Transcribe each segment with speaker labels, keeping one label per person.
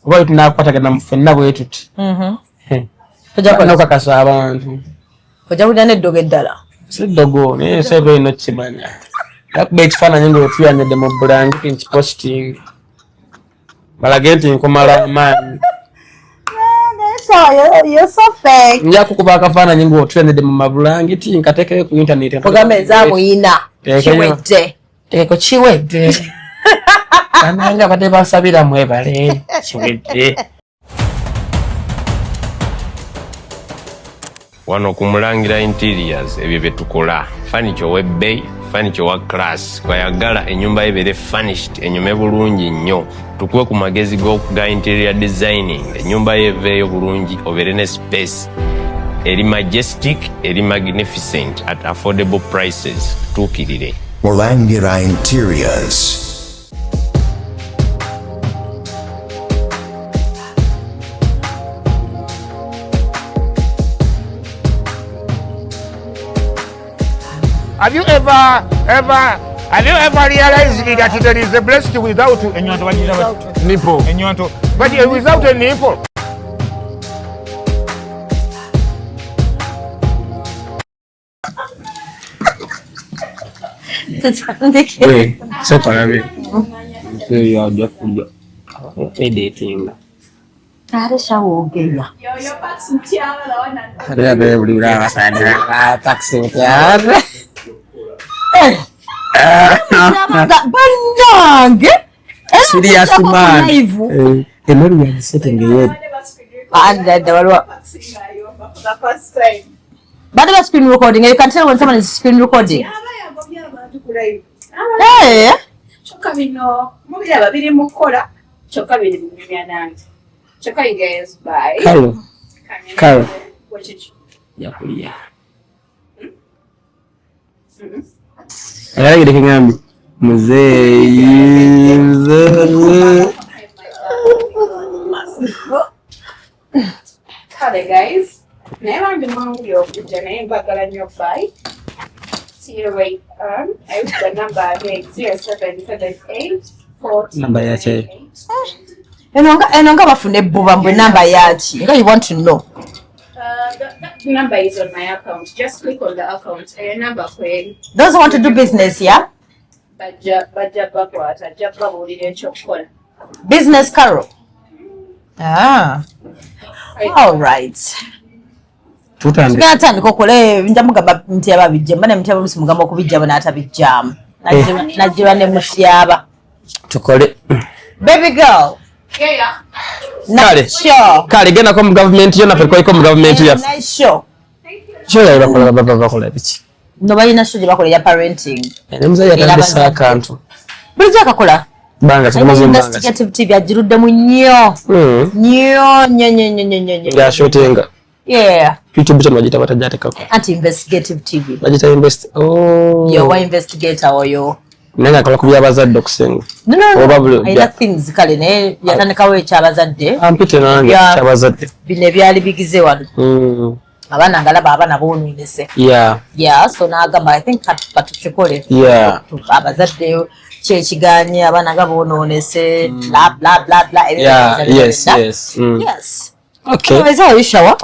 Speaker 1: oba tunakwatagana ffenna bwe tuti tojja kunoka kasa abantu
Speaker 2: ojja kulya n'eddogo eddala
Speaker 1: si ddogo naye sebe ino kimanya yakuba ekifaananyi ng'otuyanyedde mu bulangiti nkipositing balage nti nkomala amaanyi
Speaker 2: you're so fake
Speaker 1: nja kukuba akafaananyi ng'otuyanyedde mu mabulangiti nkateekeyo ku internet
Speaker 2: ogambe ezamuyina kiwedde
Speaker 1: teeko kiwedde bananga badde basabira mwebale kiwedde
Speaker 3: wano kumulangira interiors ebyo byetukola furniture webbay furniture wa class kwayagala enyumba ebere furnished enyume bulungi nnyo tukuwe ku magezi ga interior designing enyumba yeveeyo bulungi obere ne space eri majestic eri magnificent at affordable prices tuukirire
Speaker 4: Mulangira Interiors.
Speaker 5: Have you ever realized that there is a breast without a nipple? But without a nipple.
Speaker 1: Wait, separate. So you are just dating.
Speaker 2: Ada Shawa ogeya.
Speaker 1: Ada beli berapa sana? Taksi tiada.
Speaker 2: Bandange.
Speaker 1: Serious man. Emori yang setting gaya.
Speaker 2: Ada walwa. But the screen recording, you can tell when someone is screen recording. Hey.
Speaker 6: Choka bino, mubira babiri mukola. Choka biri mumyanange. Choka you guys bye.
Speaker 1: Kalo. Ya kulia. Lagi dek ngambi. Muzee.
Speaker 6: Hello guys. Never been hungry your name bagala nyo fight. See you right on. I have the number again 0778
Speaker 1: Number yache.
Speaker 2: Enonga bafune buba mbwe number yachi. You want to know.
Speaker 6: That number is on my account. Just click on the account. Number kweli.
Speaker 2: Those who want to do business, yeah? Business Carol. Ah. All right. Tutandika kokole njamugamba nti ababijja mbane mutaba musimugamba okubijja bana atabijjamu. Najiba ne musyaba.
Speaker 1: Tukole.
Speaker 2: Baby girl.
Speaker 1: Yeah. Kale gena ko mu government yona pe ko mu government ya.
Speaker 2: Nice show.
Speaker 1: Show ya bakola biki.
Speaker 2: No bayina show bakola ya parenting.
Speaker 1: Nemza ya tandisa akantu.
Speaker 2: Bulija kakola.
Speaker 1: Banga chamaze mbanga.
Speaker 2: Investigative TV ajirude mu nnyo. Nnyo.
Speaker 1: Ya shootinga.
Speaker 2: Yeah.
Speaker 1: YouTube channel bajita batajate kako.
Speaker 2: Anti-investigative TV.
Speaker 1: Bajita invest. Oh.
Speaker 2: Yo wa investigator oyo.
Speaker 1: Nanga kala kubya abazadde okusenga.
Speaker 2: No. I like things kale ne yatandikawo ekyabazadde.
Speaker 1: Ampite nange ekyabazadde.
Speaker 2: Bine byali bigize wano. Abana ngalaba abana boonese. Yeah, so nagamba I think katuchikole.
Speaker 1: Yeah.
Speaker 2: Abazadde kyekiganye abana gaboonese bla.
Speaker 1: Yes.
Speaker 2: Yes.
Speaker 1: Okay.
Speaker 2: How are you, Shawa?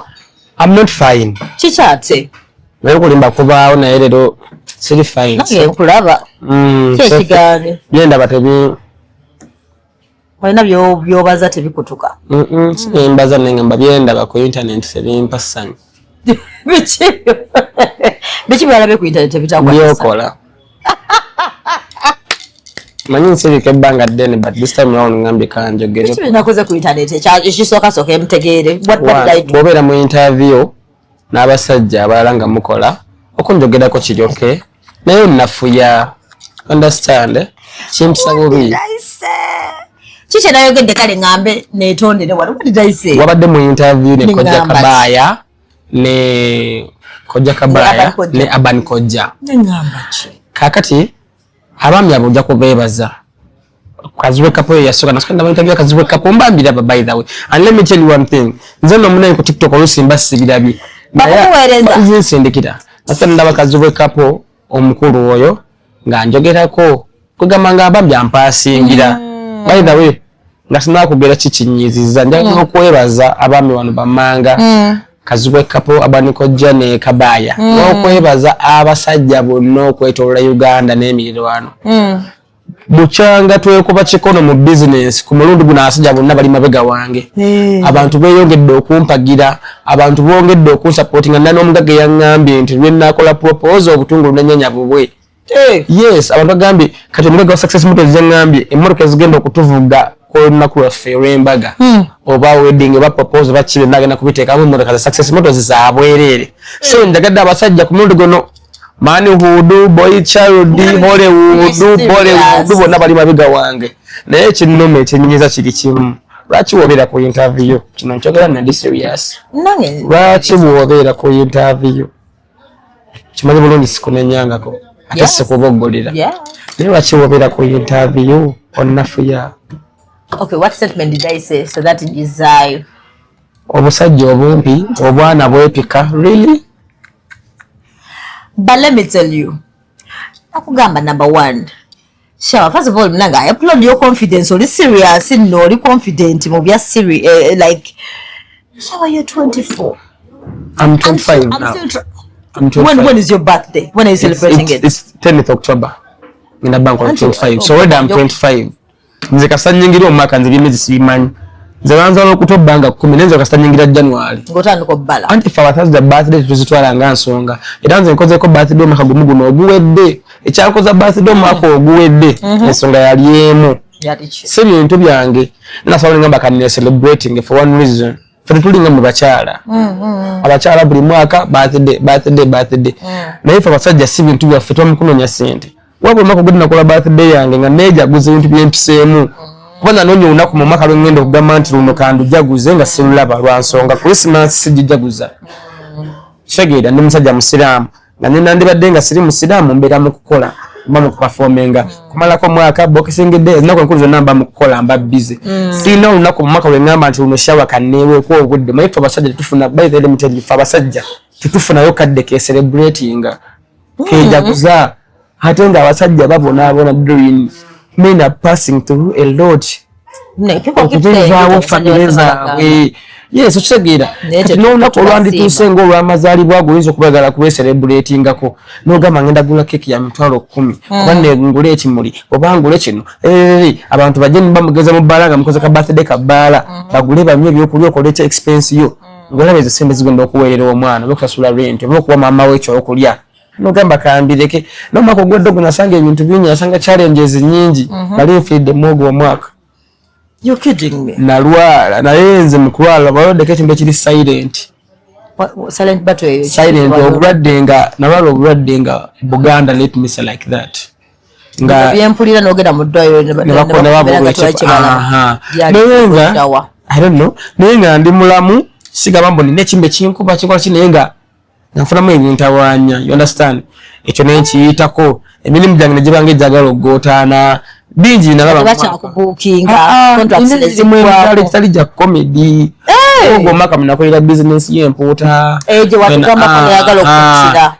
Speaker 1: I'm not fine.
Speaker 2: Chichate.
Speaker 1: Nayo kulimba kubaawo naye leero siri fine.
Speaker 2: Nage nkulaba. Kyekiganye.
Speaker 1: Byenda batebi.
Speaker 2: Walina byobaza tebikutuka.
Speaker 1: Simbaza nengamba byenda ba ku internet sebimpa sanyu.
Speaker 2: Biki byalabe ku internet bitakwa.
Speaker 1: Byokola. Manyi nsiri kebanga deni but this time round ngambi kanjogere.
Speaker 2: Biki nakoze ku internet ekisooka soka emtegeere. What like?
Speaker 1: Bobera mu interview n'abasajja abalanga mukola okunjogerako kiryoke naye nafuya understand chimpsa bubi.
Speaker 2: Chiche nayogedde kale ngambe netondere wano what did I say?
Speaker 1: Wabadde mu interview ne Koja Kabaya ne Aban Koja.
Speaker 2: Ngamba chi.
Speaker 1: Kakati abami abujja kubebaza. Kaziwe kapo yasoka nasikanda mu interview kaziwe kapo mbambira by the way. And let me tell you one thing. Nze no munayi ku TikTok olusimba sibirabi.
Speaker 2: Bakuweereza.
Speaker 1: Nsindikira. Nasanda bakaziwe kapo omukulu oyo nga njogerako kugamba nga abambya mpasingira. By the way, nga sinakugera kikinyiziza njagala okwebaza abaami wano bamanga Kazibwe kapo abanikojja ne kabaya okwebaza abasajja bonna okwetola Uganda n'emirirwano buchanga twekuba kikono mu business ku mulundu guno asajja bonna bali mabega wange abantu beyongedde okumpagira abantu bongedde okunsapotinga nana omugage yangambye nti lwe nakola proposal obutungulu nanyanya bubwe yes abantu bagambye kati omugage wa Success Motors yangambye emmotoka ezigenda okutuvuga olunaku lwaffe olw'embaga oba wedding oba proposal bakire nagenda kubiteekamu emmotoka za Success Motors za bwereere so njagadde abasajja ku mulundu guno Mani Hudu, Boy Child, Hollywood, bonna bali mabega wange. Naye kinnome kyenyiza kiri kimu. Lwaki wobeera ku interview? Kino nkyogera nadi serious. Lwaki wobeera ku interview? Kimanyi bulungi sikunenyangako. Ate sikuboggolera. Naye lwaki wobeera ku interview onnafuya?
Speaker 2: Okay, what statement did I say so that it is
Speaker 1: obusajja obumpi, obwana bwepika, really?
Speaker 2: But let me tell you, nakugamba number one, Shawa, first of all, mnanga, I applaud your confidence. Or serious, no, you're confident. You're serious, like, Shawa, you're 24.
Speaker 1: I'm 25 now. I'm 25.
Speaker 2: When is your birthday? When are you celebrating it?
Speaker 1: It's 10th October. In a bank on 25. So already I'm 25. Nzeka sanyingira omwaka nzibye emyezi sibimanyi. Zebanza okutobanga 10 nenzo kasanyingira January.
Speaker 2: Ngotandika obbala.
Speaker 1: Anti for Thursday birthday tuzitwala nga nsonga. Era nze nkoze ko birthday omwaka guno oguwedde. Ekyakoza birthday omwaka oguwedde. Ensonga yali emu. Si bintu byange. Nasobola ngamba kan celebrating for one reason. Ffe tulinga mu bakyala. Abakyala buli mwaka birthday. Naye ffe abasajja si bintu byaffe twamukunonya ssente. Wabula omwaka gwe nakola birthday yange nga neejaguza ebintu by'empiseemu. Kuba nanoonya olunaku mu mwaka lwengenda okugamba nti luno kandujaguze nga sirulaba lwa nsonga Christmas sigijaguza. Kitegeera ndi musajja musiraamu nga nne nandibadde nga siri musiraamu mbeera mu kukola mba mu kupafominga kumalako mwaka boxing day ennaku enkulu zonna mba mu kukola mba busy. Sirina olunaku mu mwaka lwengamba nti luno Shawa kanneeweeko obudde naye ffe abasajja tetufuna by the limited ffe abasajja tetufunayo kadde ke celebratinga kejaguza ate nga abasajja babonaabona doing men are passing through a lot. Yes, okitegeera. Kati n'olunaku olwandituuse ng'olw'amazaalibwa ago oyinza okubagala kubeselebratingako n'ogamba ngenda gula keeki ya mitwalo 10 oba ngule ekimuli oba ngule kino abantu bajje bamugeza mu bbaala nga mukoze ka birthday ka bbaala bagule bamye ebyokulya okola ekya expense yo ng'olaba ezo sente zigenda okuweerera omwana oba okusasula rent oba okuwa maama we ekyokulya n'ogamba kambireke n'omwaka ogwedde ogwo nasanga ebintu bingi nasanga challenges nyingi bali nfiiridde muogo omwaka.
Speaker 2: You're kidding me.
Speaker 1: Nalwala naye nze mu kulwala balwadde ekimbe kiri silent.
Speaker 2: Silent battery.
Speaker 1: Silent obulwadde nga nalwala obulwadde nga Buganda, let me say like that.
Speaker 2: Nga byempulira n'ogenda mu ddwaliro ne
Speaker 1: bakona I don't know. Naye nga ndi mulamu sigamba mbo nina ekimbe kinkuba kikola ki naye nga nfunamu ebintawaanya. You understand? Ekyo naye nkiyitako emirimu gyange ne gibanga ejjagala oggootaana bingi nalaba
Speaker 2: bachakubukinga contracts
Speaker 1: kitali ja comedy ogwo maka mnakolera business y'empuuta
Speaker 2: je wakugamba ko yagala okukira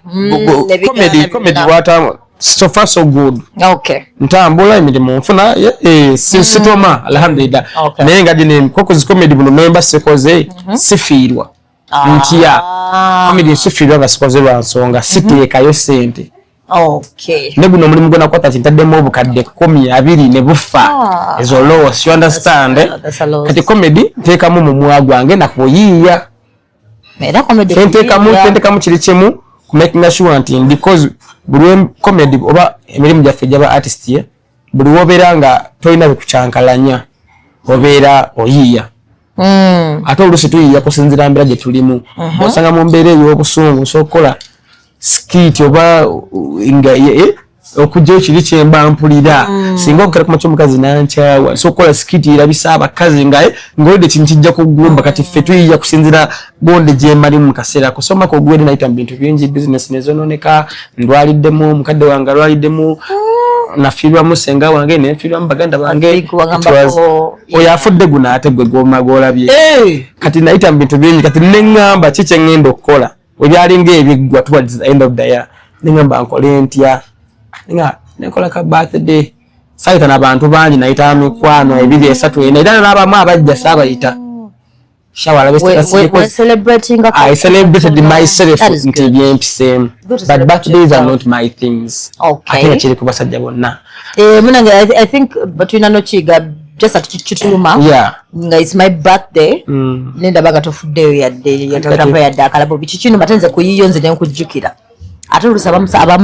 Speaker 1: comedy wata so far so good.
Speaker 2: Okay,
Speaker 1: ntambula emirimu nfuna sitoma alhamdulillah naye nga dine koko comedy buno member sekoze sifiirwa ntya comedy sifiirwa basikoze lwa nsonga siteekayo sente.
Speaker 2: Okay.
Speaker 1: Nebu no mulimu gona kwata kintaddemu obukadde 12 ne bufa. Ezo loss, you understand? Kati comedy teekamu mu mwagwange nakuyiya.
Speaker 2: Mera comedy
Speaker 1: teekamu kiri kimu ku making sure nti because buli comedy oba emirimu gyaffe gyaba artist ye buli wobeera toyina bikucyankalanya obeera oyiya. Ate olusi tuyiya kusinzira mbera gye tulimu. Osanga mu mbeera ey'obusungu sokola skit oba nga okujja kiri kyemba mpulira singa okera ku macho mukazi nankyawa so kola skit irabisa abakazi nga ngolide kintu kijja kugumba kati ffe tuyiya kusinzira bonde gye mali mu kaseera kusoma ko gwede naita bintu bingi business nezononeka ndwaliddemu mukadde wange alwaliddemu nafirwa musenga wange nefirwa mbaganda bange oyo afudde guna ate gwe gomagolabye kati naita bintu bingi kati nengamba kiche ngendo okukola obyalinga ebiggwa towards the end of the year ningamba nkole ntya ninga nekola ka birthday Saita n'abantu bangi nayita mikwano ebiri esatu ena era n'abamu abajja saabayita. Shawa
Speaker 2: we're celebrating
Speaker 1: I celebrated myself until the MPCM. But birthdays are not my things.
Speaker 2: Okay.
Speaker 1: I think actually kubasajja bonna.
Speaker 2: I think between Anochiga just at Chituluma.
Speaker 1: Yeah.
Speaker 2: It's my birthday. Nenda baga tofudde yadde yatagamba yadde akalabo bichichino matenze kuyiyonze ne nkujjukira. Ate lusaba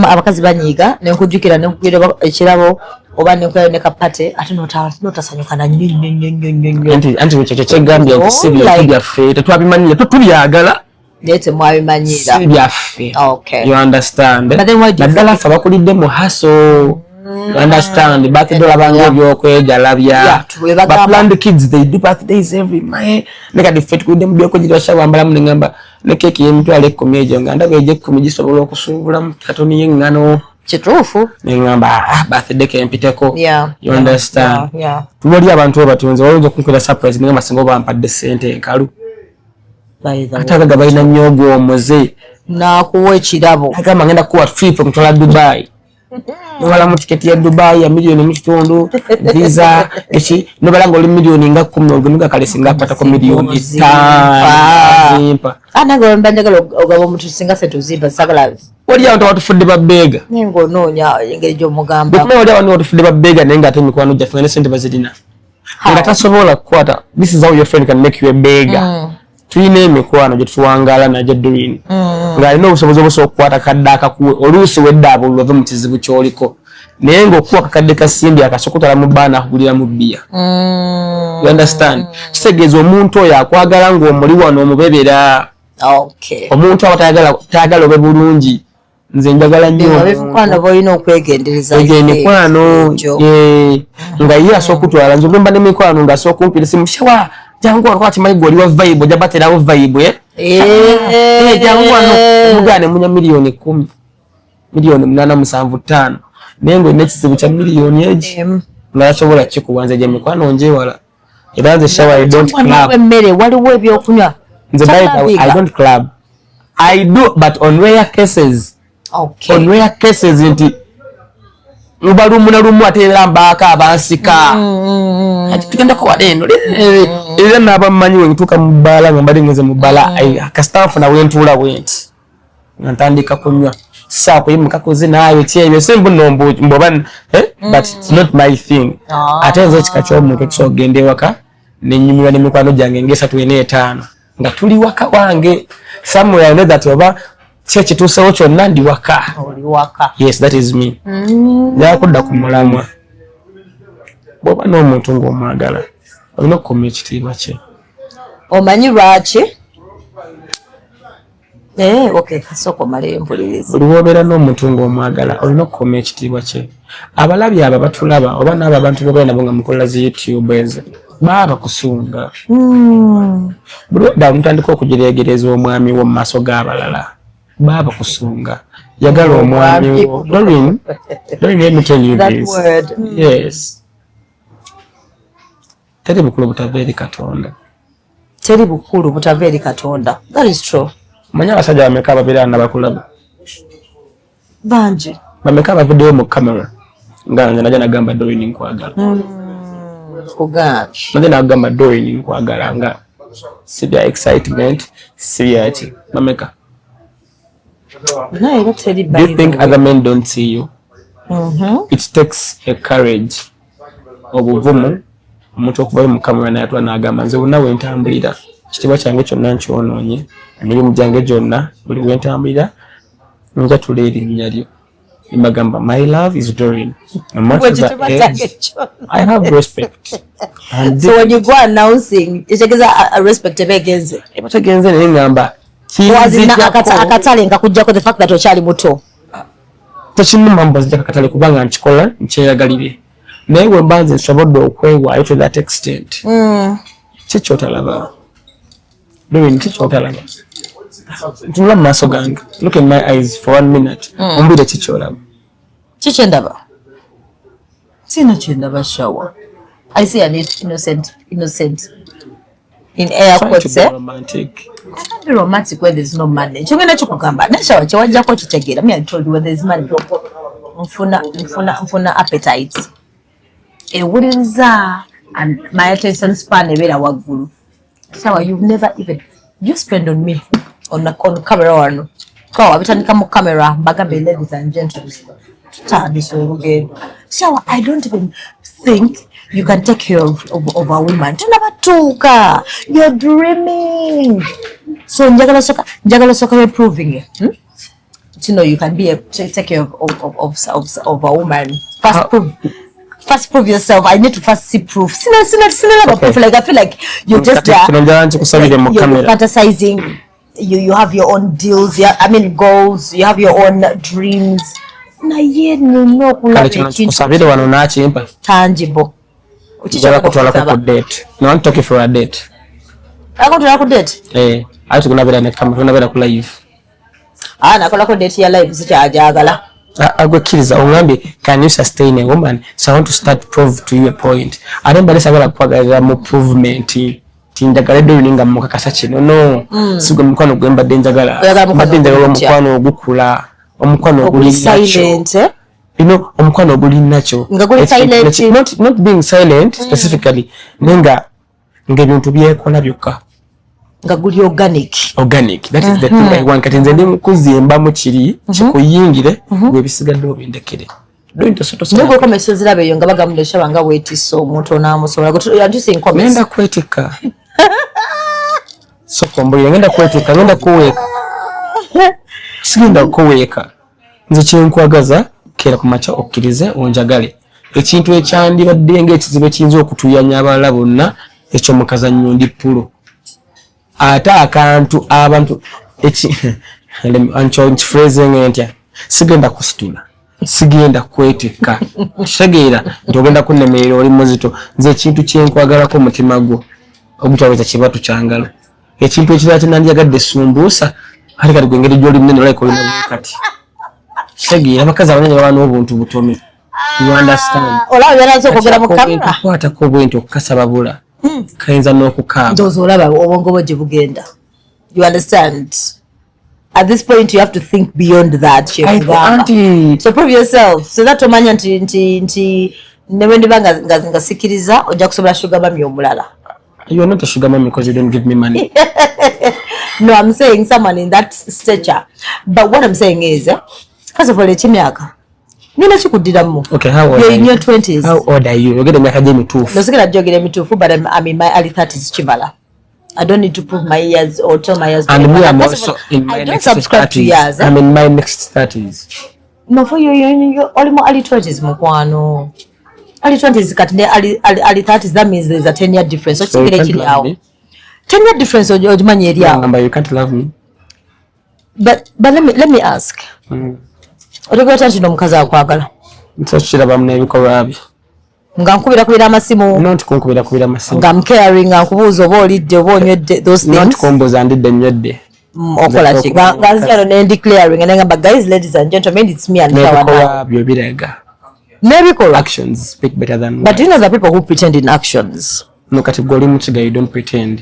Speaker 2: abakazi banyiga ne nkujjukira ne nkuyira ekirabo oba ne nkuyira ne kapate ate notasanyukana nnyo.
Speaker 1: Anti wekyekyo kyegambye ekisibya tubyaffe tetwabimanyira tubyagala.
Speaker 2: Lete mwabimanyira.
Speaker 1: Si byaffe.
Speaker 2: Okay.
Speaker 1: You understand?
Speaker 2: But then why do you
Speaker 1: naddala ffe abakulidde mu haso. You understand? Birthday labanga ebyokwegala bya. But planned kids they do birthdays every month. Neka defeat kudde mu byokwegala Shawambala mu ngamba ne keke y'emitwalo 10 ejo nga ndaga eje 10 gisobola okusuubula mu katoni y'engano.
Speaker 2: Kituufu.
Speaker 1: Ne ngamba birthday kempiteko. You understand?
Speaker 2: Yeah.
Speaker 1: Tubali abantu abatunze walunze kunkwera surprise ne ngamba singa obampadde sente enkalu. Atagaga balina nyogo omuze.
Speaker 2: Nakuwa ekirabo.
Speaker 1: Agamba ngenda kuwa trip mutwala Dubai. Nobala mu tiketi ya Dubai ya milioni mukitundu visa echi nobala ngoli milioni nga 10 ogemuga kale singa kwata ko milioni 5 zimpa
Speaker 2: anago mbandagalo ogabo mutu singa setu zimpa sagala
Speaker 1: oli abantu batufudde babega
Speaker 2: ningo nonya engeri jo mugamba
Speaker 1: bukuma oli abantu batufudde babega nenga ate mikwano jaffe ne sente bazidina nga tasobola kwata. This is how your friend can make you a beggar. Tuyina emikwano gye tuwangala najja Doreen nga alina obusobozi obusobola kadde akakuwe oluusi wedda abo lwava mu kizibu kyoliko naye ng'okuwa akakadde kasimbi akasokotala mu bbaana akugulira mu bbiya. You understand? Kitegeeza omuntu oyo akwagala ng'omuli wano omubebera. Omuntu aba tayagala obe bulungi. Nze njagala nnyo
Speaker 2: abemukwano boyina okwegendereza
Speaker 1: emikwano nga ye asokutwala nze mba n'emikwano nga asokumpira simu Shawa jangu wano kwakimanyi gwe oli wa vibe ojja baterawo vibe jangu wano omugane munya milioni 10 milioni 875 naye ngwe n'ekizibu kya milioni egi nga yasobola kikuwanza gye mikwano njewala era nze Shawa I don't club
Speaker 2: emmere waliwo ebyokunywa
Speaker 1: nze I don't club. I do but on rare cases. On rare cases nti lubalumu na lumu atera mbaka abansika ati tugenda ko wadeno era nabamanyi we ntuka mu bbala ngambali ngeze mu bbala akastaff na wentula went ntandika kunywa sako yimuka koze nayo kyebyo sembu nombo mboban but it's not my thing. Atenze kikacho omuntu kisogende waka nenyumira n'emikwano gyange ngesa 25 nga tuli waka wange somewhere I know that oba cheche tusawo kyonna ndi waka. Yes, that is me. Yakudda ku mulamwa bwoba n'omuntu ng'omwagala olina okukuuma ekitiibwa kye.
Speaker 2: Omanyi lwaki? Kasoko male mpuliriza.
Speaker 1: Buli wobeera n'omuntu ng'omwagala olina okukuuma ekitiibwa kye. Abalabi abo batulaba oba n'abo abantu bebaina nabo nga mukola zi YouTube ezo baba kusunga. Buli wadde mutandika okugireegereza omwami wo mu maaso g'abalala baba kusunga. Yagala omwami wo. Doreen, let me tell you
Speaker 2: that
Speaker 1: this.
Speaker 2: Word.
Speaker 1: Yes. Teri bukulu butava eri Katonda.
Speaker 2: Teri bukulu butava eri Katonda. That is true.
Speaker 1: Manya abasajja bameka ababeera na bakulaba.
Speaker 2: Banji.
Speaker 1: Bameka abavuddeyo mu kamera. Nga nze najja nagamba Doreen nkwagala.
Speaker 2: Kugambye.
Speaker 1: Najja nagamba Doreen nkwagala nga si bya excitement, si bya ki. Bameka.
Speaker 2: No, teri
Speaker 1: Do you think other men don't see you? It takes a courage. Obuvumu. Omuntu okuvayo mu kamera n'atwa n'agamba nze bonna wentambulira ekitiibwa kyange kyonna nkyonoonye emirimu gyange gyonna buli wentambulira njatula erinnya lyo mbagamba my love is Doreen. I have respect.
Speaker 2: So when you go announcing ekitegeeza respect ebegenze
Speaker 1: ebategenze naye ngamba
Speaker 2: akatale nga kujjako the fact that okyali muto
Speaker 1: tekimuma mbazija akatale kubanga nkikola nkyeyagalire naye we mbanze nsobodde okwewaayo to that extent. Kikyotalaba Doreen, kikyotalaba tunula mu maaso gange look in my eyes for 1 minute ombwire kikyolaba
Speaker 2: kikyendaba sina kyendaba Shawa. I see an innocent in air quotes.
Speaker 1: Romantic.
Speaker 2: I can't be romantic when there's no money. Chongena chukugamba na Shawa kyewajjako kitegeera. Me I told you when there's money. Mfuna appetite. ewuliriza and my attention span ebera waggulu. Shawa, you've never even you spend on me on camera one. Ko abitandika mu camera bagambe ladies and gentlemen. Shawa, I don't even think you can take care of a woman. Tunabatuka. You're dreaming. So njagala soka you're proving it. You know you can be take care of a woman. First prove yourself. I need to first see proof. Okay. Proof. Like I feel like you're just there. You're fantasizing. You have your own deals. Goals. You have your own dreams. Na ye no tangible.
Speaker 1: Date. No, I'm talking for a date.
Speaker 2: I want to have a date.
Speaker 1: I have to go to live.
Speaker 2: Nakola date your life. Ayagala.
Speaker 1: Can you sustain a woman? So I want to start prove to you a point. I don't believe more improvement. Tindagala ninga mukakasa kino no sigo mukwano gwemba denjagala mbadde omukwano ogukula omukwano oguli silent omukwano oguli nacho silent not being silent specifically nenga ng'ebintu byekola byokka
Speaker 2: nga guli organic
Speaker 1: that is the thing I want kati nze ndi mukuzimba mu kiri kikuyingire gwebisigadde obindekere
Speaker 2: Nuko comments zirabe yo nga bagamudesha banga wetiso omuntu onamusobola yandise comments
Speaker 1: nenda kwetika so komboye ngenda kwetika ngenda kuweka sigenda kuweka nze kyenkwagaza kera kumacha okkirize onjagale ekintu ekyandi badde ng'ekizibe kiyinza okutuyanya abalala bonna ekyo mukaza nnyundi pulo ate akantu abantu ancho phrasing entya sigenda kusitula sigenda kwetika tegeera nti ogenda kunnemerera oli muzito nze ekintu kyenkwagalako omutima gwo obutaweza kibatu kyangalo ekintu ekirala kyenandyagadde sumbuusa ate kati gwengeri gy'oli munene olabika olina kati tegeera abakazi abanene baba n'obuntu butomi you understand
Speaker 2: olaba byalaze okwogera mu kamera
Speaker 1: kwatako obwenti okukasaba bula kayinza n'okukaaba
Speaker 2: ndowooza olaba obwongo bwo gye bugenda you understand. At this point, you have to think beyond that. So prove yourself. So that omanya nti never nga sikiriza ojja kusobola sugar mami omulala.
Speaker 1: You are not a sugar mami because you don't give me money.
Speaker 2: No, I'm saying someone in that stature. But what I'm saying is, first of all, ekimyaka. Nina chikuddiramu.
Speaker 1: Okay, how old
Speaker 2: are you? You're in your 20s.
Speaker 1: How old are you? You're getting myaka gye mituufu.
Speaker 2: Nosigera jogera mituufu, but I'm in my early 30s chibala. I don't need to prove my years or tell my years.
Speaker 1: And me, I'm also in my next 30s. I'm in my next 30s.
Speaker 2: No, for you almost early 20s, Mukwano. Early 20s, early 30s, that means there's a 10-year difference.
Speaker 1: So you can't love me?
Speaker 2: 10-year difference, or you
Speaker 1: can't love me.
Speaker 2: But let me ask. Ngankubira amasimu
Speaker 1: not kunkubira amasimu
Speaker 2: caring nkubuuza oba olidde oba onywedde those things
Speaker 1: not komboza ndidde nywedde
Speaker 2: okola ki nganzira no declaring and ngamba guys ladies and gentlemen it's me and Shawa
Speaker 1: byo birega
Speaker 2: nebikola
Speaker 1: actions speak better than words.
Speaker 2: But you know the people who pretend in actions
Speaker 1: no kati goli mukiga you don't pretend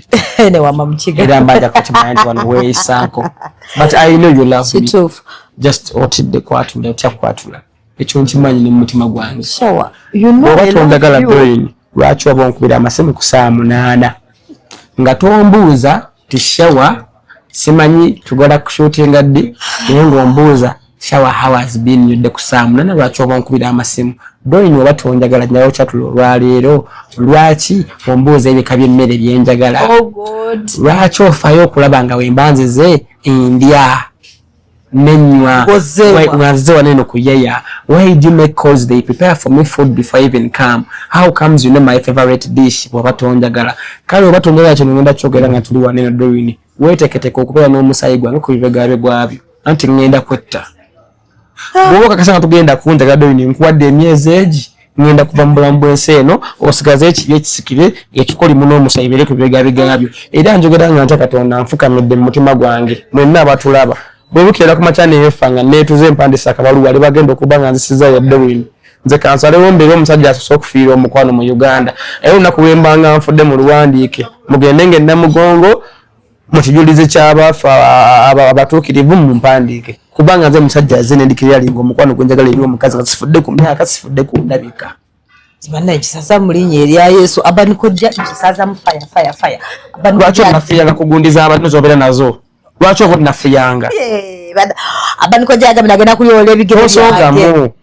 Speaker 2: ne wama mukiga
Speaker 1: era mbaja kati mind one way sanko but I know you love me just otidde kwatula otyakwatula ekyo nkimanyi ne mutima gwange
Speaker 2: Shawa you know
Speaker 1: what ondagala brain lwaki waba onkubira amasimu ku saa 8 nga tombuuza ti Shawa simanyi tugala kushootinga ddi naye ng'ombuuza Shawa how has been yodde ku saa 8 lwaki waba onkubira amasimu brain oba tonjagala nyawo kyatulo olwaleero lwaki ombuuza ebika by'emmere byenjagala lwaki ofaayo okulaba nga wembanzize endya Nenywa mwazewa neno kuyaya. Why do you make calls? They prepare for me food before I even come. How comes you know my favorite dish? Wabatonjagala. Kale wabatonjagala kino ngenda kyogera nga tuli wanene doyini. Weeteketeka okubeera n'omusayi gwange ku bibegaabe gwabyo. Anti ngenda kwetta. Bw'oba kakasa nga tugenda kunjagala doyini nkuwadde emyezi egi ngenda kuva mu bulamu bw'ensi eno osigaze ekibi ekisikire ekikolimu n'omusayi bere ku bibegaabe gwabyo. Era njogera nga ntya Katonda nfukamidde mu mutima gwange. Mwenna abatulaba. Bwebukira ku machane yefanga netuze empandisa akabalu wali bagenda okubanga nzisiza ya Dewin nze kansale wombe omusajja asoso okufiira omukwano mu Uganda era nakuwembanga nfudde mu luwandiike mugende ngenda mugongo mukijulize ky'abafa abatuukirivu mu mpandiike kubanga nze musajja azene ndikirya lingo omukwano gwenjagala eri omukazi nga sifudde ku myaka sifudde ku ndabika
Speaker 2: Zimana ekisasa mulinye erya Yesu abanikojja kisaza mu fire.
Speaker 1: Lwaki nafiyanga kugundiza abantu zobera nazo? Lwaki obwo nafiyanga?
Speaker 2: Abanikojja agambye nagenda kuyola ebigere
Speaker 1: byange.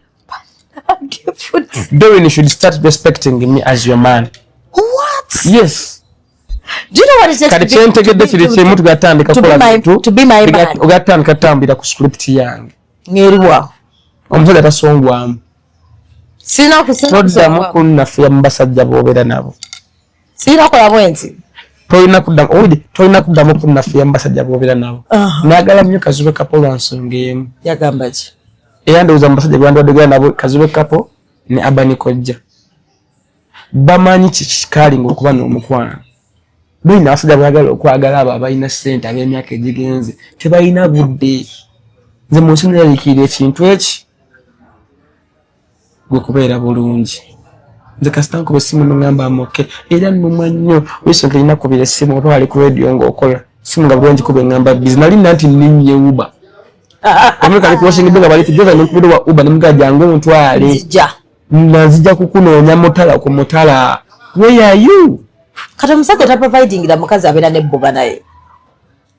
Speaker 1: Doreen, you should start respecting me as your man.
Speaker 2: What?
Speaker 1: Yes.
Speaker 2: Do you know what it takes to be my man?
Speaker 1: Ugatandika tambira ku script yange.
Speaker 2: Ngeriwa.
Speaker 1: Omuvuga tasongwamu.
Speaker 2: Sina
Speaker 1: kusemba kunnafiya mbasajja bobera nabo.
Speaker 2: Sina kola bwenzi.
Speaker 1: Tolina kuddamu kunnafiya mbasajja bobera nabo. Nagala nnyo Kazube Couple lwansonga emu.
Speaker 2: Yagamba ki?
Speaker 1: Era ndowooza mbasajja gwandwadde nabo Kazube Couple ne Abanikojja. Bamanyi kikikalinga okuba n'omukwano. Boyina abasajja bayagala okwagala abo abalina ssente ab'emyaka egigenze. Tebalina budde. Nze mu nsi neraliikirira ekintu eki. Gwe kubeera bulungi. Nze kasita nkuba essimu n'ngamba amoke. Era nnuma nnyo. Recently nakubira essimu oba wali ku radio ng'okola. Ssimu nga bulungi kuba engamba busy. Nali nanti nninnye Uber. Omuleka ali kuwashingidde nga bali kujooza n'okubira wa Uber ne mugaa jangu omutwale.
Speaker 2: Nzija.
Speaker 1: Nzija kukunoonya mutala ku mutala. Where are you?
Speaker 2: Kati omusajja taprovidingira mukazi abeera n'ebbuba naye.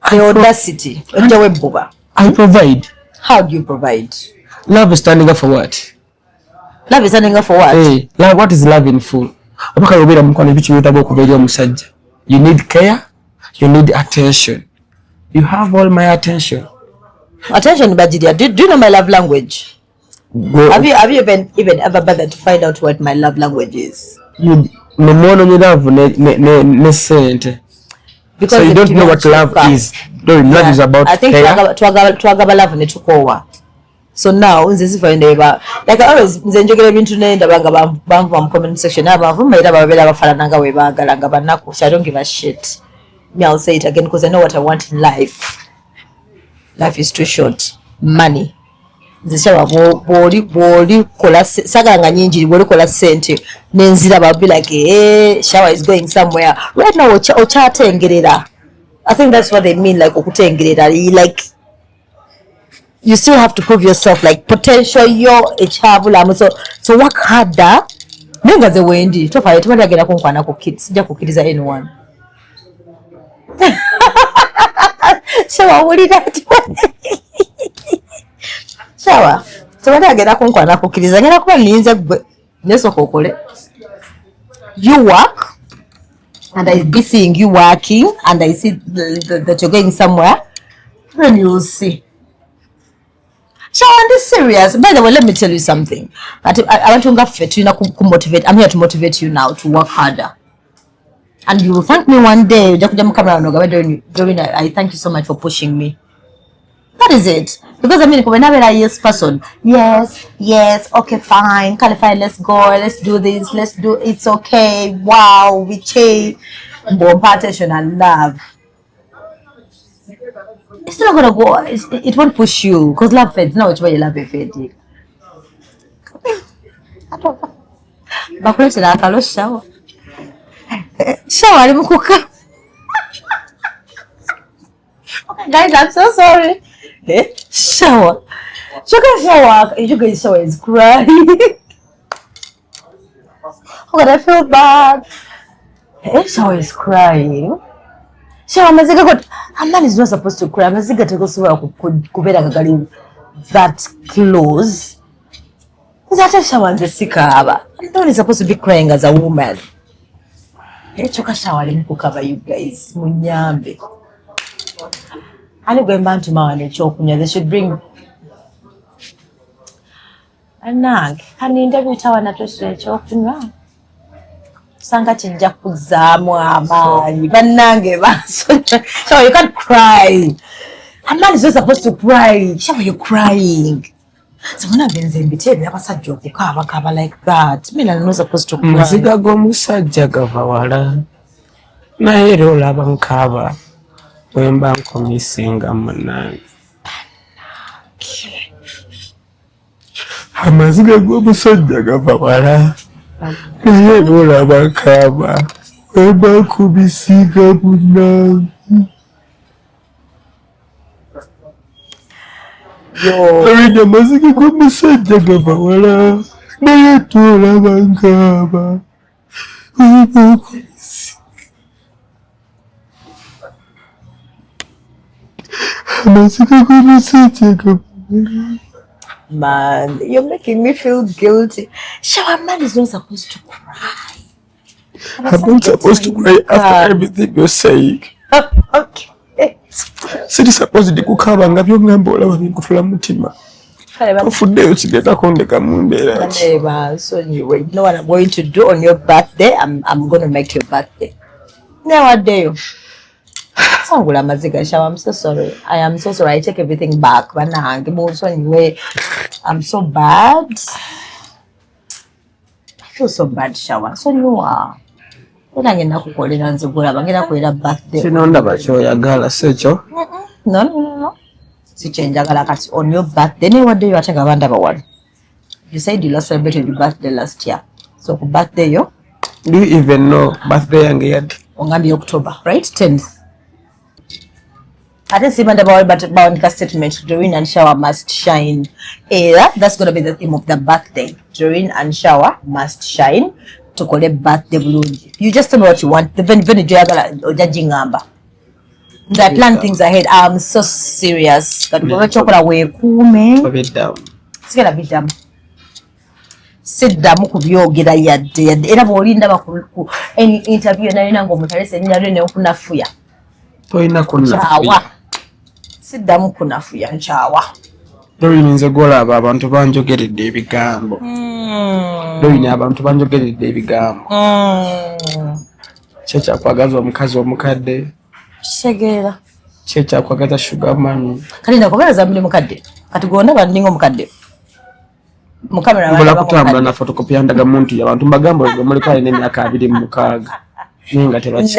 Speaker 2: The audacity. Ojja w'ebbuba.
Speaker 1: I provide.
Speaker 2: How do you provide?
Speaker 1: Love is standing up for what?
Speaker 2: Love is standing up for what?
Speaker 1: Hey, love, what is love in full? Obaka yobera mukwano bichi yotabo okubeera omusajja. You need care, you need attention. You have all my attention.
Speaker 2: Attention, Bajidia. Do you know my love language? Have you even ever bothered to find out what my love language is?
Speaker 1: You no more no love ne sente.
Speaker 2: Because
Speaker 1: so you don't know what love is. No, love is about
Speaker 2: I think twagaba love ne tukowa. So now nzizi find eba like I always nzenjogera ebintu nenda banga bamva mu comment section abavuma era babera bafalana nga we bagala nga banako. So I don't give a shit. Me, I'll say it again because I know what I want in life. Life is too short. Money. Shawa boli kola saganga nyingi boli kola sente nenzira ba be like Shawa is going somewhere right now ochatengerera. I think that's what they mean, like okutengerera, like you still have to prove yourself, like potential yo echabula. So work harder. Nenga ze wendi tofa yetu bagenda kunkwana ku kids sija kukiriza anyone. Shawa wuli that. Shawa so bagenda kunkwana kukiriza ngena kuba ninze neso kokole. You work and I be seeing you working and I see that you're going somewhere, then you'll see. So I'm this serious. By the way, let me tell you something. I want to motivate. I'm here to motivate you now to work harder. And you will thank me one day. I thank you so much for pushing me. That is it. Because I mean, whenever I yes person, yes, okay, fine, let's go, let's do this, let's do it's okay. Wow, we change. Attention and love. It's not gonna go. It won't push you because love fades. Now it's why you love it fade. Bakulete na akalo Shawa. Shawa alimukuka. Guys, I'm so sorry. Shawa. Shawa. You guys, Shawa is crying. Oh God, I feel bad. Shawa is crying. Shawa, Amaziga got. A man is not supposed to cry. Amaziga takes away kubera kagali that close. That Shawa and the sikaba. I'm not supposed to be crying as a woman. Choka Shawa alimukuka you guys. Munyambe. Ani going back to Mawane chokunya. They should bring. Anag. Hani interview tawa na toshe chokunya. Sanga chinja kuzamu amani banange baso. So you can't cry. A man is not supposed to cry. Shawa, you're crying. So when I've been saying between never such joke cover like that. Me I'm not supposed to cry.
Speaker 1: Amaziga go musajja gavawala. Na hero labankaba. Wemba nkomisinga munange. Amaziga go musajja gavawala. Hero labankaba. Wemba nkomisinga munange. Yo. Amaziga go musajja gavawala. naye tolaba nkaba Amaziga g'omusajja
Speaker 2: Man, you're making me feel guilty. Shawa, man is not supposed to cry.
Speaker 1: I'm not supposed to cry after everything you're saying.
Speaker 2: Okay.
Speaker 1: Siri supposed to kukaba nga byongamba olaba binkutula mutima. Ofuddeyo kigenda kondeka mu mbeera ki.
Speaker 2: So you know what I'm going to do on your birthday? I'm going to make your birthday. Nowadays. Sangula Amaziga, Shawa, I'm so sorry. I am so sorry. I take everything back. I'm so bad. I feel so bad, Shawa. So you are. Birthday. No. On your birthday, what do you think about one? You said you celebrated your birthday last year. So birthday yo?
Speaker 1: Do you even know birthday yet?
Speaker 2: Ongambi October, right? 10th. I didn't see about statement. Doreen and Shawa must shine. That's going to be the theme of the birthday. Doreen and Shawa must shine to collect birthday balloon. You just tell me what you want. The judging number. I plan things ahead. I'm so serious. But we're chocolate away.
Speaker 1: A bit down.
Speaker 2: Sit down. Kubyogera yadde. Era bwolinda bakulu any interview nalina ng'omutalese nnyalene okunafuya.
Speaker 1: Toyina kunafuya.
Speaker 2: Sit down kunafuya nchawa.
Speaker 1: Doyinza golaba abantu banjogeredde ebigambo. Doyina abantu banjogeredde ebigambo. Checha kwagaza omukazi omukadde.
Speaker 2: Segera.
Speaker 1: Checha kwagaza sugar mami.
Speaker 2: Kati ndakobereza mbili mukadde. Kati gonda bandingo omukadde. Mukamera
Speaker 1: bala kutambula na photocopy yandaga muntu y'abantu mbagambo muri kwa n'emyaka 26. Ninga tebachi.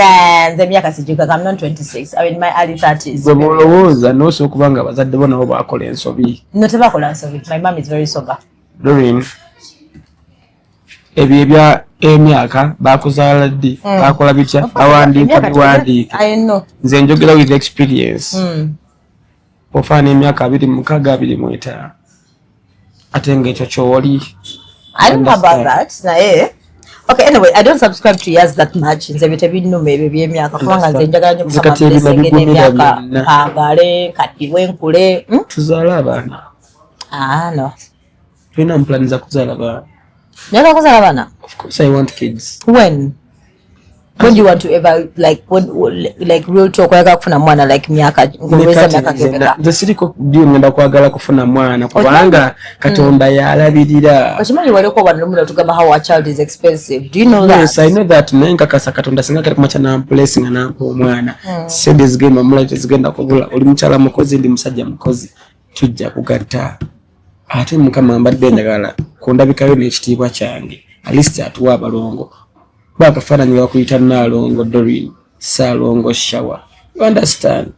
Speaker 2: Nze myaka sijuka I'm not 26. I'm in my early 30s.
Speaker 1: Zebolowoza no so kubanga bazadde bona obo akola ensobi.
Speaker 2: No tebakola ensobi. My mom is very sober.
Speaker 1: Doreen. Ebya emyaka bakuzaala ddi bakola bitya awandika biwandika.
Speaker 2: I know.
Speaker 1: Nze njogera with experience. Ofana emyaka 26 25. Atenge chocholi.
Speaker 2: I don't know about that. Okay, anyway, I don't subscribe to yours that much. Nze bitebinnuma maybe emyaka kubanga nze njagala nnyo kusoma blessing n'emyaka kagale kati wenkule.
Speaker 1: Tuzaala abaana.
Speaker 2: No.
Speaker 1: Tulina plan za kuzaala abaana.
Speaker 2: Njagala kuzaala abaana?
Speaker 1: Of course I want kids.
Speaker 2: When do you want to ever like real talk oyagala kufuna mwana like myaka ngoweza myaka gebeka?
Speaker 1: The siriko dio ngenda kwagala kufuna mwana kubanga Katonda yalabirira.
Speaker 2: Okimanyi waliko bantu tugamba how a child is expensive. Do you know that?
Speaker 1: Yes, I know that. Nenga kasa Katonda singa kali kumacha na blessing na nampo omwana. Said this game amulete zigenda kubula oli mchala mukozi ndi musajja mukozi tujja kugatta. Ate mukama mbadde njagala kundabikayo n'ekitiibwa kyange. At least atuwa abalongo. Bakafananyi bakuyita Nalongo Doreen, Salongo Shawa. You understand?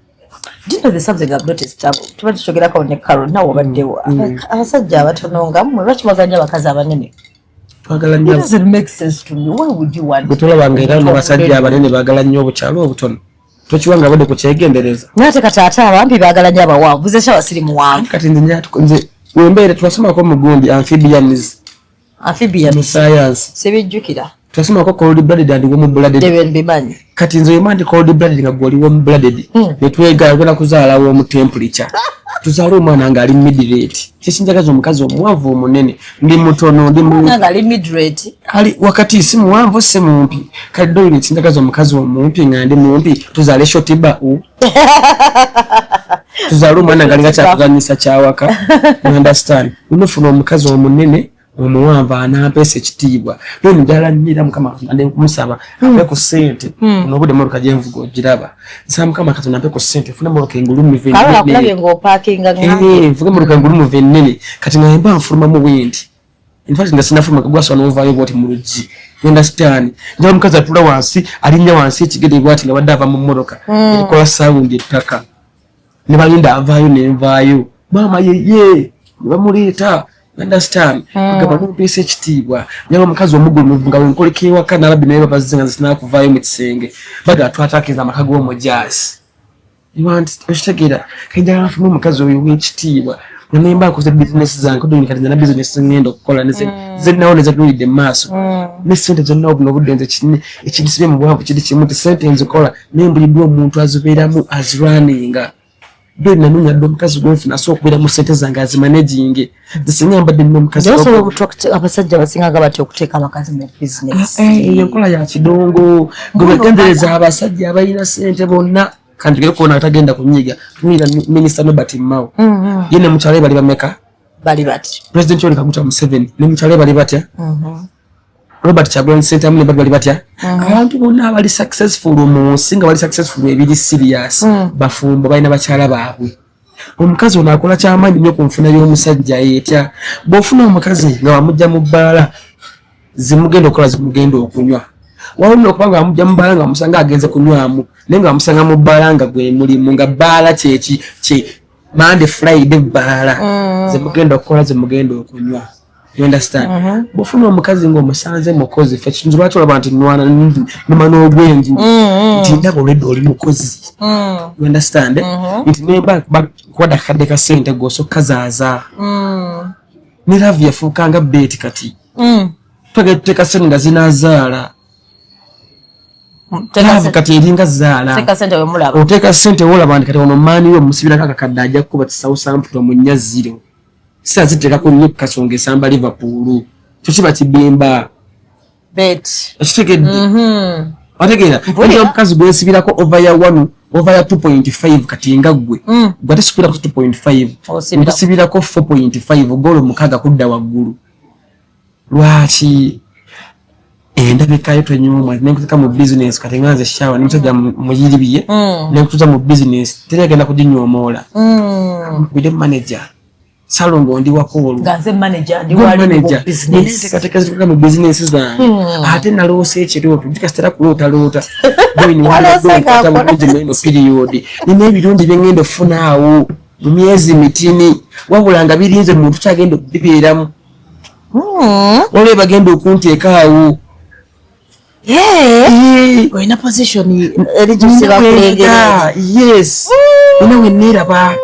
Speaker 2: Do you know there's something I've noticed? Tuba tuchogerako ne Carol na wabaddewo. Abasajja abatono nga mmwe lwaki mwagala abakazi abanene?
Speaker 1: Twagala
Speaker 2: It doesn't make sense to me. Why would you want?
Speaker 1: Butulabanga era n'abasajja abanene baagala nnyo obukyalo obutono. Tokiwanga bade ku kyegendereza.
Speaker 2: Nate kataata abampi baagala nnyo abawanvu. Nze Shawa siri muwanvu.
Speaker 1: Kati nze wembeere twasomako mu gundi amphibians. Science.
Speaker 2: Sebijjukira.
Speaker 1: Twasoma ko cold blooded and warm blooded.
Speaker 2: Deben bimanyi.
Speaker 1: Kati nzo yimandi cold blooded nga goli warm blooded. Netwega kwenda kuzaala wo mu temperature. Tuzaala omwana nga ali midrate. Kisinjagaza omukazi omuwanvu omunene. Ndi mutono ndi mu
Speaker 2: nga ali midrate.
Speaker 1: Ali wakati si muwanvu se mumpi. Kati doli kisinjagaza omukazi omumpi nga ndi mumpi. Tuzaale shotiba u. Tuzaala omwana nga linga kyakuzanyisa kyawaka. You understand? Unofuna omukazi omunene. Omuwanvu anampesa ekitiibwa lero njala nnira mukama ande kumusaba ape ku sente nobude moruka jenvugo giraba nsaba mukama Katonda ape ku sente funa moruka engulu mu venne
Speaker 2: ala kulabye ngo parking nga
Speaker 1: vuga moruka engulu mu venne kati ngayimba nfuruma mu windi in fact nga sinafuruma kugwaswa no vayo boti mu rugi you understand njala mukazi atula wansi alinya wansi ekigede bwati nga badava mu moruka ilikola sound ettaka ne balinda avayo ne nvayo mama ye bamuleta. Understand? Agaba no pese ekitiibwa. Nyama mukazi omugulu nga wenkolekewa kana labi naye babazinga zina kuvayo mu kisenge. Baga twatakiza amakago mu jazz. You want to shagera. Kanja afuna mukazi oyo w'ekitiibwa. Nimba ku business zange kuduni kati na business ngendo okukola nese zinnaone za tulide maso ne sente zonna obuddenze ekidisibe mu bwavu kidi kimu ti sente nzikola nembulidwa omuntu azubeeramu azirwaninga bwe nanunya ndo mukazi gw'ofuna so okubeera mu sente zange azimanaging zisinyamba dde mukazi
Speaker 2: abasajja basinga bati okuteeka abakazi mu business
Speaker 1: enkola ya kidongo gwegendereza abasajja abalina sente bonna kandi gero kona atagenda kunyiga tumira minister Nobert Mao yene muchale bali bameka
Speaker 2: bali bati
Speaker 1: president Yoweri Kaguta Museveni ne muchale bali batya Robert Kyagulanyi Ssentamu amune bali batya abantu bonna bali successful mu singa bali successful ebiri serious bafumbo balina bakyala baabwe omukazi ono akola kyamaanyi nnyo ku nfuna y'omusajja etya bw'ofuna omukazi nga wamujja mu bbaala zimugenda okukola zimugenda okunywa wawulira okuba nga wamujja mu bbaala nga wamusanga agenze kunywamu naye nga wamusanga mu bbaala nga gwe mulimu nga bbaala kyeki Monday Friday bbaala zimugenda okukola zimugenda okunywa. You understand? Bofuna omukazi ng'omusanze mukozi fe kintu lwaki olaba nti nwana numana ogwengi nti ndaba olwedde oli mukozi. You understand? Nti nemba kwada kadde ka sente goso kazaaza ne love yafuuka nga beti kati teka sente nga zinazaala kati eringa zaala oteka sente wolaba nti kati ono maani we musibirako akakadde ajja kukuba tisawusamputo mu nnya ziro sisa ziteekako nnyo kasonga esamba Liverpool tukiba kibimba ekitegedde wategeera omukazi gwesibirako over ya 2.5 kati nga gwe gwate sibirako 2.5 ntisibirako 4.5 golo mukaga kudda waggulu lwaki endabikayo twenyuma nenkuteka mu business kati nganze Shawa nimusajja muyiribiye nenkutuza mu business teregenda kudinyomoola bide manager salongo ndi wakolo
Speaker 2: ganze manager ndi wali mu business
Speaker 1: katika mu business zange ate nalose ekiroto ndikastera kulota bwini wala mu mujimeno period nine ebirundi byengendo funaawo mu myezi mitini wabulanga birinze muntu kyagenda bibeeramu ole bagenda okunteekaawo
Speaker 2: we're in a position eligible kulegera
Speaker 1: yes we neraba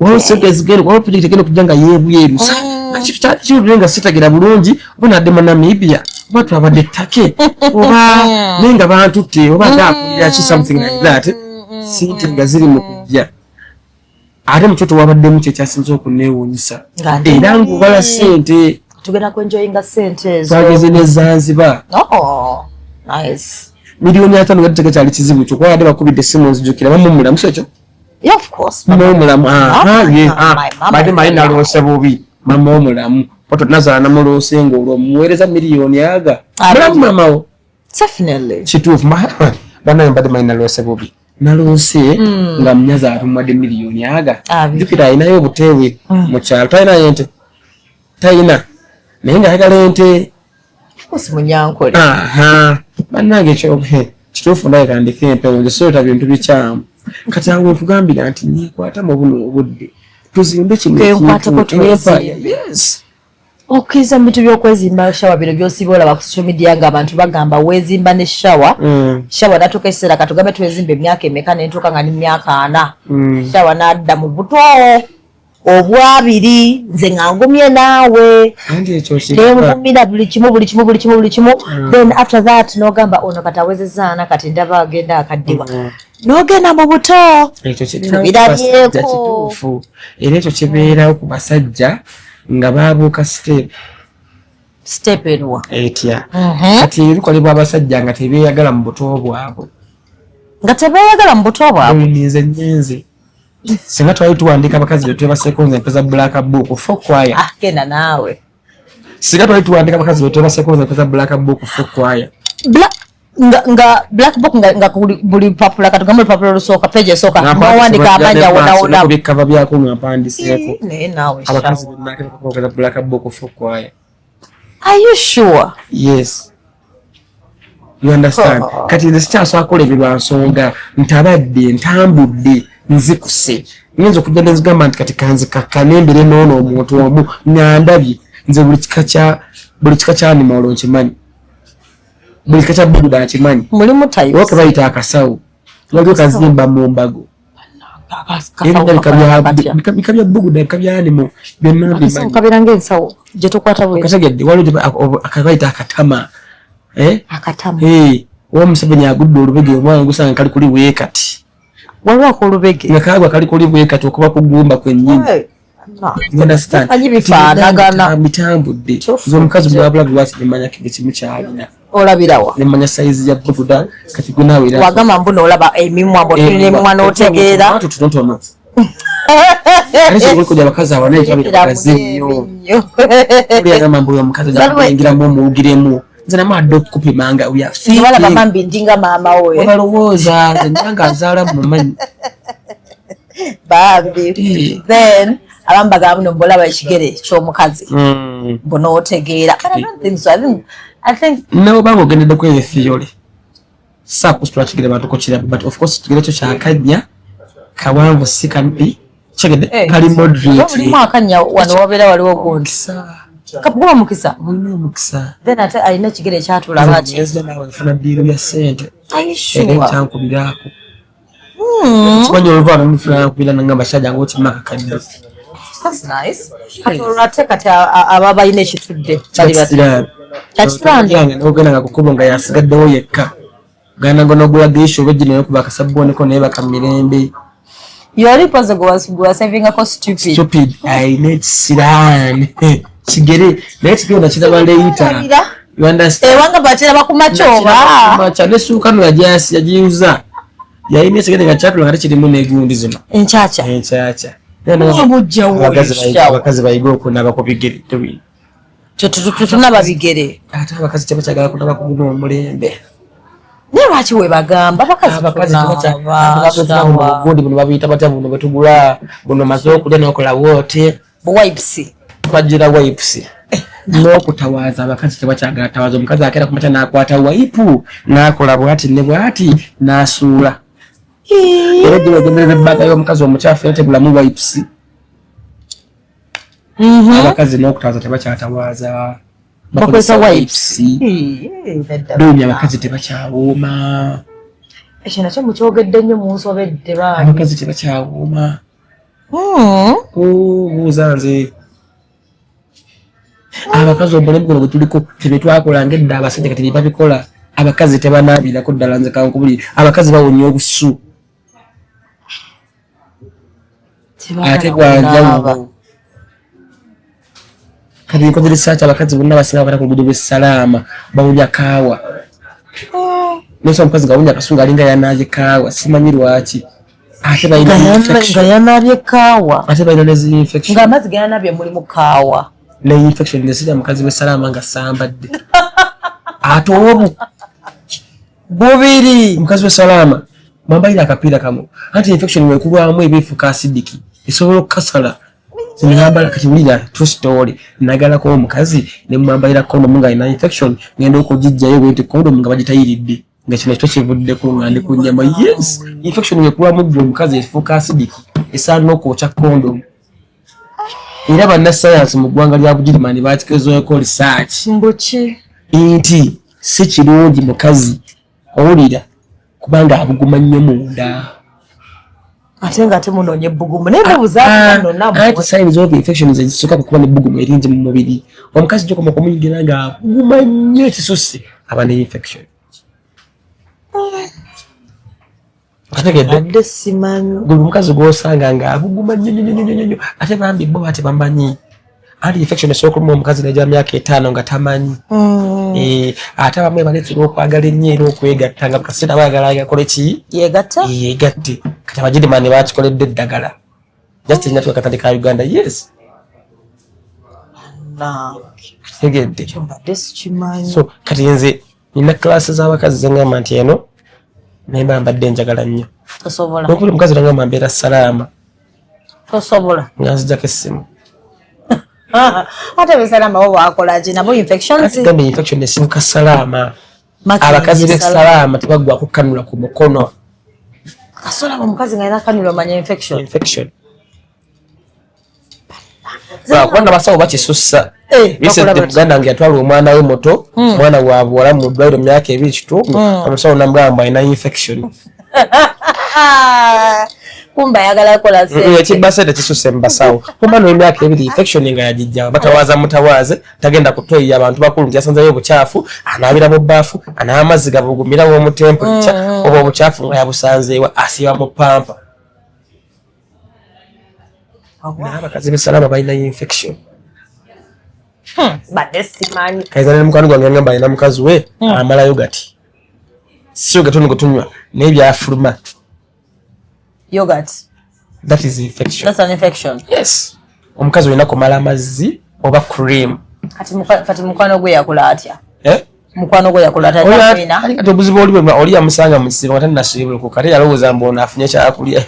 Speaker 1: wosegezgero kwa predict kene kujanga yebuyeru chirulenga sitagira bulungi ubona adema Namibia watu abade take oba nenga bantu te oba dakulira chi something like that sinte ngaziri mukujja ate muchoto wabadde muche kyasinzo okuneewunyisa era ngo bala sente
Speaker 2: tugenda kwenjoyinga sente
Speaker 1: twageze ne Zanzibar
Speaker 2: nice
Speaker 1: milioni 5 gateke kyali kizibu kyo kwa ade bakubide simu nzijukira bamumula musecho
Speaker 2: yeah of course
Speaker 1: mumulamu bade malina lose bubi mama omulamu poto nazala na mulose ngolo muwereza milioni yaga mamawo
Speaker 2: definitely
Speaker 1: chitufu bana bade malina lose bubi nalose nga mnyaza atumade milioni yaga jukira inayo butewe mu kyalo tayina yente tayina nenga hagalente
Speaker 2: kosi munyankole
Speaker 1: banange kyobhe kitufu ndaye kandike empewo ngesota bintu bikyamu kati awo tugambira nti nikwata mu buno obudde tuzimbe kintu yes
Speaker 2: okiza mitu byokwezimba Shawa bino byosibola ba social media nga abantu bagamba wezimba ne Shawa Shawa natuka esera katugambe twezimbe emyaka emeka nentuka nga ni myaka 4 Shawa nadda mu buto obwabiri nze ngangumye naawe
Speaker 1: andi ekyo
Speaker 2: ngumira buli kimu then after that nogamba ono katawezezana kati ndaba agenda akaddiwa nogenda mu buto
Speaker 1: ekyo kituufu era ekyo kibeerawo ku basajja nga babuuka step
Speaker 2: enwa
Speaker 1: etya kati ebikolebwa abasajja nga tebeeyagala mu buto bwabwe nze singa twali tuwandika abakazi betu basekonze mpeza black book for choir
Speaker 2: kenda naawe
Speaker 1: singa twali tuwandika abakazi betu basekonze mpeza black book for choir
Speaker 2: nga black book nga buli papula katugambe papula lusoka page soka mwandika amanya wona
Speaker 1: kubikava byako ngapandiseko
Speaker 2: naawe
Speaker 1: abakazi betu mpeza black book for choir.
Speaker 2: Are you sure?
Speaker 1: Yes. You understand? Kati nze sikyasobola ebirwa nsonga ntabadde ntambudde nzikuse nyenza okujja nzigamba nti kati kanze kakanembere noono omuntu omu nyandabye nze buli kika kya animal nkimanyi buli kika kya buda nkimanyi
Speaker 2: mulimu types
Speaker 1: woke bayita akasawo waliwo kazimba mu mbago bikabya buguda bikabya animal byonna bimanyi
Speaker 2: kabiranga ensawo gye tukwata bwe
Speaker 1: kategedde waliwo akabaita akatama
Speaker 2: akatama
Speaker 1: omuseveni agudde olubege omwana gusanga kali kuli weekati
Speaker 2: waliwo akolubege
Speaker 1: nga kagwa kali kuli weekati okuba kugumba kwennyini bitambudde omukazi bwabula bwati nemanya kimu kyalina
Speaker 2: olabirawa
Speaker 1: nemanya saizi ya buguda kati gunawera
Speaker 2: wagamba mbuna olaba emimwa emimwa n'otegeera
Speaker 1: tutonotono alikuja abakazi abanebagazi nnyo oliyagamba mbu oyo omukazi aingiramu omuwugiremu nze namadde okukupimanga
Speaker 2: balaba bambi ndinga maama we
Speaker 1: balowooza enyanga azaala mumanyi
Speaker 2: bambi then abamu bagamba buno mbolaba ekigere ky'omukazi mbona otegeera
Speaker 1: nawe banga ogendedde ku eyo theory sakusitula kigere batukokira but of course kigere kyo kyakanya kawanvu si kampi kigede kali moderate
Speaker 2: mulimu akanya wano wabeera waliwo gundi kapuguba mukisa then ate alina ekigere ekyatula baki
Speaker 1: nawe nfuna ddiiro ya ssente
Speaker 2: ayishuwa
Speaker 1: kyankubirako kimanyi oluvana nfuna kubira nanga basajja ngaotimaka kadde
Speaker 2: that's nice ate kati aba balina ekitudde
Speaker 1: ogenda nga kukubo nga yasigaddewo yekka ganda ngo nogula geisho oba gino yokuba akasabbuoneko naye bakamirembe
Speaker 2: yoli poze gwa saving ako
Speaker 1: stupid I need siran kigere naye kigere nakiraba leeta you understand
Speaker 2: wanga batera bakumachoba
Speaker 1: macha nesuka no yagiuza yayine ekigere nga kyatula nga tekirimu n'egundi zino
Speaker 2: enchacha
Speaker 1: abakazi bayiga okunaba ku bigere tubiri
Speaker 2: tunaba bigere
Speaker 1: ate abakazi tebakyagala kunaba ku guno omulembe
Speaker 2: naye lwaki we bagamba
Speaker 1: gundi buno babiyita batya buno bwetugula buno maze okulya n'okola woote
Speaker 2: wipes
Speaker 1: bagira wipes n'okutawaaza abakazi tebakyagala tawaaza omukazi akeera kumakya n'akwata wayipu n'akola bwati ne bwati n'asuula era gye bagenderera ebbaga y'omukazi omukyafu era tebulamu wipes abakazi n'okutawaaza tebakyatawaaza bakozesa wipes donya abakazi tebakyawooma
Speaker 2: ekyo nakyo mukyogedde nnyo munsobedde
Speaker 1: abakazi tebakyawooma buuza nze abakazi omulembe guno gwetuliko tebetwakolanga edda abasajja kati babikola abakazi tebanaabirako ddala nze kankubuli abakazi bawonya obusu ate gwanjawulo kati nkoze research abakazi bonna basinga bakata ku luguudo lw'essalaama bawunya kaawa nosa omukazi gawunya akasunga alinga yanaaje kaawa simanyi lwaki ate
Speaker 2: nga yanaabye kaawa
Speaker 1: ate balina nezinfection
Speaker 2: ng'amazzi gayanaabye mulimu kaawa
Speaker 1: ne infection nesirya mukazi w'essalaama nga sambadde ate obu bubiri omukazi w'essalaama mwambalira akapiira kamu anti infection wekulwamu ebifuka acidiki esobola okukasala zinambala kati mulira true story nagalako omukazi ne mwambalira condom nga ina infection ngenda okugijjayo bwete condom nga bagitayiridde nga kino ekyo kivuddeko nga ndi ku nnyama yes infection wekulwamu gwe omukazi efuka acidiki esaana okwokya condom era bannasayansi mu ggwanga lya Bugirimani bakikozeeko research
Speaker 2: mbuki
Speaker 1: nti si kirungi mukazi owulira kubanga abuguma nnyo munda
Speaker 2: ate nga temunoonye ebbugumu naye mubuzaanti
Speaker 1: signs of infections ezisooka kukuba n'ebbugumu eringi mu mubiri omukazi gyokoma kumuyingira nga abuguma nnyo ekisusse aba ne infection
Speaker 2: adde simanyi
Speaker 1: gwe omukazi gw'osanga nga abuguma nnyo ate bambi bo ate bamanyi anti infection esooka oluma omukazi n'ejja myaka 5 nga tamanyi ate abamu ebaletera okwagala ennyo era okwegatta nga kaseera bayagala agakole ki yegatte kati Abagirimani bakikoledde eddagala just erina tuka katale ka Uganda yes tegedde so kati nze nina klasi z'abakazi zengamba nti eno naye mbadde njagala nnyo okuli omukazi nangamba mbeera salaama
Speaker 2: tosobola
Speaker 1: nga nzijjako essimu
Speaker 2: ate besalama bo bakolaki nabo
Speaker 1: gambe infection esimuka salaama abakazi b'essalaama tebaggwako kanula ku mukono
Speaker 2: kasolaba omukazi nga alina kanula omanya infection
Speaker 1: kubanga basawo bakisussa bisedde muganda wange yatwala omwana we muto omwana wa buwala mu ddwaliro myaka 2 omusawo namugamba alina infection
Speaker 2: kumba ayagala kola sente
Speaker 1: ekibasente kisuse mbasawo kumba n'emyaka ebiri infection nga yagijja batawaza mutawaze tagenda kutoyiya abantu bakulu nti yasanzayo obucaafu anaabira mu bbaafu anaamaziga bugumira w'omutempo oba obucaafu nga yabusanzeewa asiiba mu pampa abakazi b'essalaba balinayo infection
Speaker 2: badde simanyi
Speaker 1: kaiza ne mukwano gwange ngamba alina mukazi we amalayo gati si yogati ono gutunywa naye byafuluma
Speaker 2: yogurt.
Speaker 1: That is infection.
Speaker 2: That's an infection.
Speaker 1: Yes. Omukazi olina kumala amazzi oba cream.
Speaker 2: Kati mukwano gwe yakola atya? Mukwano gwe yakola atya?
Speaker 1: Kati obuzibu oli yamusanga mu kisibo ate nasiibula kati yalowooza mbu ono afunye kyakulya.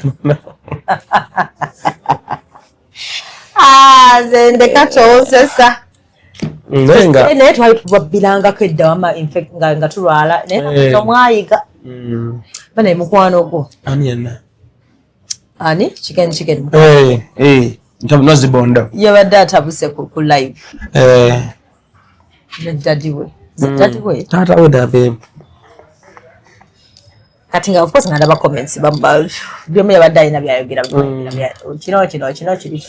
Speaker 2: Nze ndeka toosesa. Naye twali tubabbirangako edda wama nga tulwala naye tomwayiga. Bane mukwano gwo.
Speaker 1: Ani yenna?
Speaker 2: Ani? Chicken.
Speaker 1: Ntabunazibondo.
Speaker 2: Yabadde atabuse ku live. Daddy we.
Speaker 1: Tata we dabe.
Speaker 2: Kati nga of course nga ndaba comments bamba byomu yabadde alina byayogera kino kiri.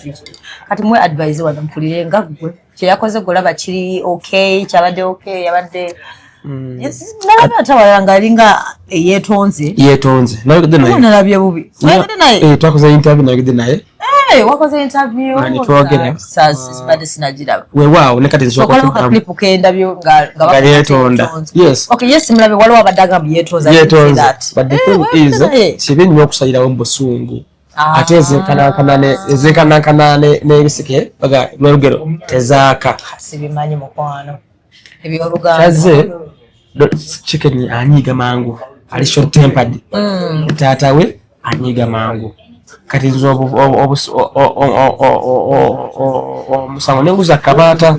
Speaker 2: Kati mwe advise wano mpulire nga gwe kye yakoze golaba kiri okay kyabadde okay yabadde nalabye atawalala nga alinga yeetonze nalabye bubi naye
Speaker 1: twakoze interview nayogedde naye
Speaker 2: wakoze interview sibadde sinagiraba
Speaker 1: weewaawo ne kati
Speaker 2: sokola clip kendabyo nga
Speaker 1: yeetonda
Speaker 2: yes mulabe waliwo abadde agamba yeetonze
Speaker 1: but the thing is kibi nnyo okusalirawo mu busungu ate ezenkanankana n'ebisike baga lwolugero tezaaka
Speaker 2: sibimanyi mukwano ebyoluganda
Speaker 1: chicken anyiga mangu ali short tempered taata we anyiga mangu kati nzo omusango nenguza kabata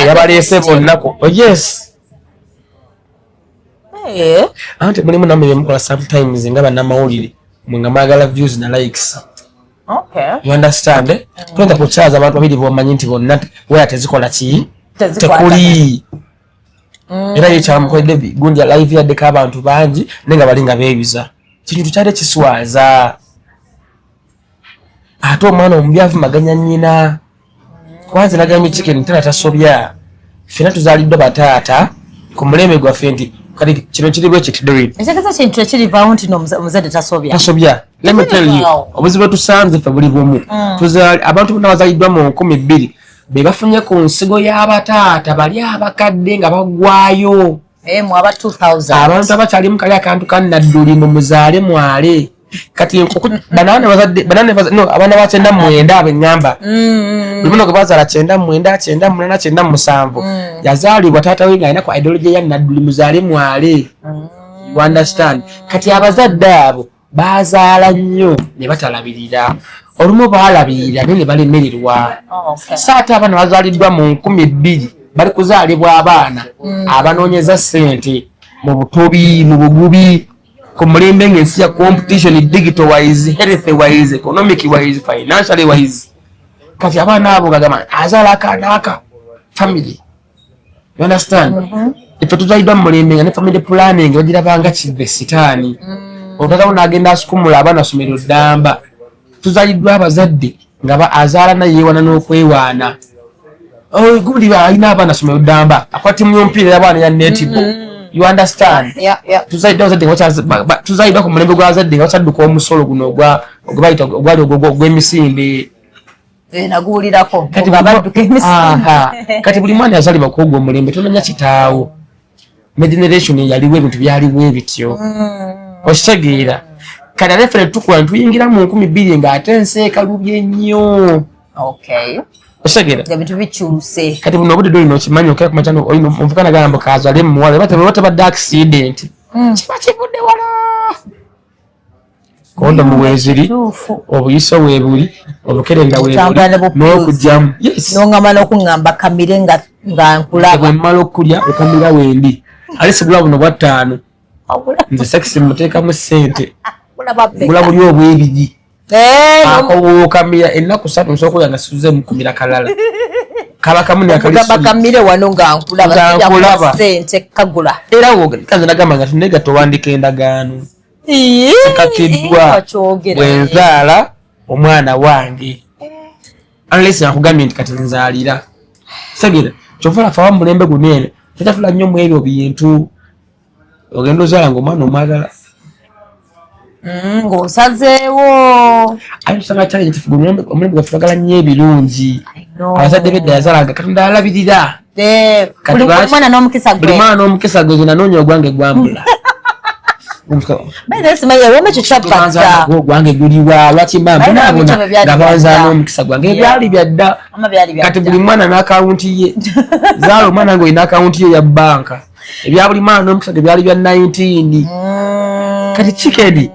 Speaker 1: yabalese bonnako yes ante mulimu namwe byemukola sometimes nga bannamawulire mwenga mwagala views na likes you understand twenda kuchaza abantu babiri bomanyi nti bonna weya tezikola ki tekuli era yekyamukoledde gundi ya live yaddeko abantu bangi nenga balinga beebiza kintu kyali kiswaza ate omwana omubi avumaganya nnyina kwanza nagambye chicken tena tasobya fena tuzaaliddwa bataata ku mulembe gwaffe nti kati kino kiri bwe kitidde
Speaker 2: ekitegeeza kintu ekirivaawo nti omuzadde tasobya
Speaker 1: let me tell you obuzibu tusanze ffe buli bumu abantu bonna bazaaliddwa mu 2000 be bafunye ku nsigo y'abataata bali abakadde nga bagwayo
Speaker 2: mu aba 2000
Speaker 1: abantu abakyali mu kali akantu kannadduli mu muzaale mwale kati abaana ba 99 ab'eŋŋamba buli muno gwe bazaala 99 98 97 yazaalibwa taata we ng'alina ku ideology ya nadduli muzaale mwale you understand kati abazadde abo bazaala nnyo ne batalabirira olumu baalabirira naye ne balemererwa saate abaana bazaaliddwa mu 2000 bali kuzaalibwa abaana abanoonyeza ssente mu butobi mu bugubi ku mulembe ng'ensi ya competition digital wise health wise economic wise financially wise kati abaana abo gagamba azaala akaanaaka family you understand ife tuzaaliddwa mu mulembe nga ne family planning bagirabanga kive sitaani otatawo n'agenda asukumula abaana somero ddamba tuzaaliddwa abazadde nga azaala naye yeewana n'okwewaana gundi alina abaana somero ddamba akwatimu y'omupiira y'abaana ya netball you understand tuzaaliddwa ku mulembe gw'abazadde nga bakyadduka omusolo guno ogwebayita ogwali ogw'emisinde
Speaker 2: naguwulirako
Speaker 1: kati buli mwana yazaalibwa ku ogwo omulembe tomanya kitaawo generation yaliwo ebintu byaliwo ebityo okitegeera kati ate ffe tukula ntuyingira mu 2000 ng'ate ensi ekalubye nnyo okitegeera
Speaker 2: ebintu bikyuse
Speaker 1: kati buno obudde olina okimanyi okera ku makyano olina omuvugana gamba kazale muwala batabadde accident kiba kivudde wala kondomu weeziri obuyiso weebuli obukerenda weebuli n'okugyamu
Speaker 2: n'oŋŋamba n'okuŋŋamba kamire nga nkulaba
Speaker 1: bwe mmala okulya okamira wendi ali sigula buno bwa 5 nze sekisi muteekamu ssente gula buli obwebigi okamira ennaku 3 nsobola okulya nga situze mukumira kalala kaba kamu
Speaker 2: nakagamba kamire wano nga nkulaba ssente kagula
Speaker 1: era kanze nagamba nga tunega towandika endagaano Sikakidwa bwenzaala omwana wange. Unless nakugambye nti kati nzaalira. Sagira, kyova afa mulembe gunene. Tetafula nnyo mu ebyo bintu. Ogenda ozaala ng'omwana omwagala.
Speaker 2: Ng'osazeewo.
Speaker 1: Ayo tusanga challenge omulembe gwafulagala nnyo ebirungi. Abazadde bedda yazaalanga Katonda alabirira.
Speaker 2: Buli mwana n'omukisa gwe.
Speaker 1: Buli mwana n'omukisa gwe nanoonya ogwange gwambula. Gwange guliwa lwaki mbambonabona nga banzaala omukisa gwange ebyali byadda. Kati buli mwana n'akawunti ye. Zaala omwana ng'olina akawunti ye ya banka. Ebya buli mwana n'omukisa gwe byali bya 19. Kati Chicken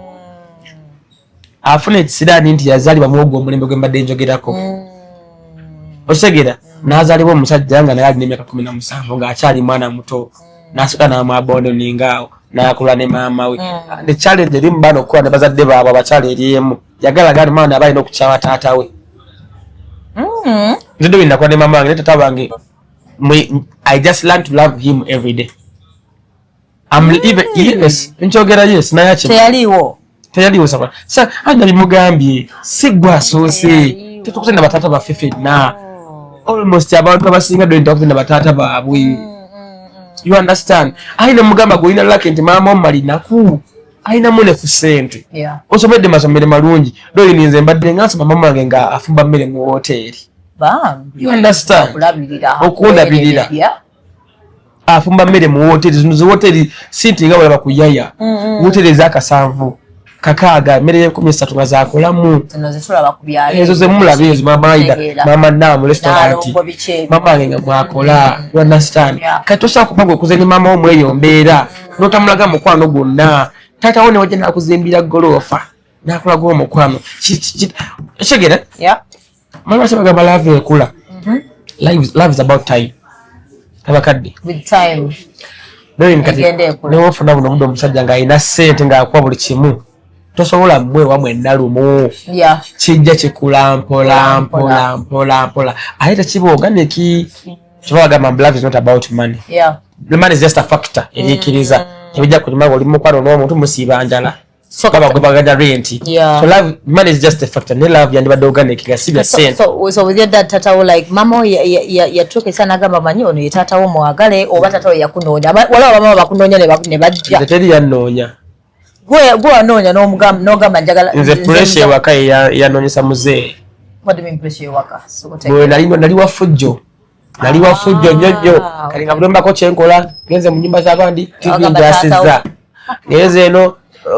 Speaker 1: afuna ekisiraani nti yazaalibwa muwogo omulembe gwe mbadde njogerako. Osegera n'azaalibwa omusajja nga naye alina emyaka 17 ng'akyali mwana muto. N'asooka n'amwabondo ningaawo. Nakula ne maama we. The challenge eri mbano okukola ne bazadde baabwe abakyala eri emu. Yagala gani mwana abalina okukyawa taata we. Nzido binakuwa ne maama wange ne taata wange. I just learned to love him every day. I'm even yes. Nchogera yes na yache. Teyaliwo saba. Sa anda bimugambye sigwa sose. Tutukutenda batata ba fefe na. Almost abantu abasinga doinda okutenda batata baabwe. You understand? Aina mugamba goina lake nti mama omali naku. Aina mune ku sente. Osomedde masomere malungi. Doli ninze mbadde ngasoma mama wange nga afumba mmere mu hoteli. You understand? Okundabirira. Afumba mmere mu hoteli. Zino hoteli sinti nga wala bakuyaya. Hoteli z'akasanvu. Kakaaga mmere 13 nga zakolamu. Ezo ze mulabe ezo mama Aida, mama Namu restaurant. Mama wange nga mwakola. You understand? Kati tosha kupangwa kuzeni mama omweyombeera. Notamulaga mukwano gwonna. Taata wone wajja nakuzimbira golofa. Nakola gwo mukwano. Chegera? Mama sabagamba love ekula. Love is about time. Kabakadde.
Speaker 2: With time.
Speaker 1: Ndio kati. Newo funa buno mudo musajja nga ina sente nga akwa buli kimu. Tosobola mmwe wamwe nalumu. Kijja kikula mpola. Ayita kibo organic. Kibagamba love is not about money. The money is just a factor. Erikiriza. Ebijja kulima oli mukwano n'omuntu musiba njala. So kaba kubagada rent. So love money is just a factor. Ne love yandibadde organic ga sibya sente.
Speaker 2: So with your dad tata wo like mama yatuke sana gamba manyi ono ye tata wo mwagale oba tata wo yakunoonya. Wala mama bakunoonya ne bajja.
Speaker 1: Teteri yanoonya.
Speaker 2: Gwe anoonya n'ogamba njagala.
Speaker 1: Nze pressure waka yanoonyesa muzee.
Speaker 2: What do you mean pressure waka?
Speaker 1: Bwe nali wafujjo. Nali wafujjo nnyo. Kali nga bulembako kyenkola genze mu nnyumba z'abandi TV njasiza. Neze eno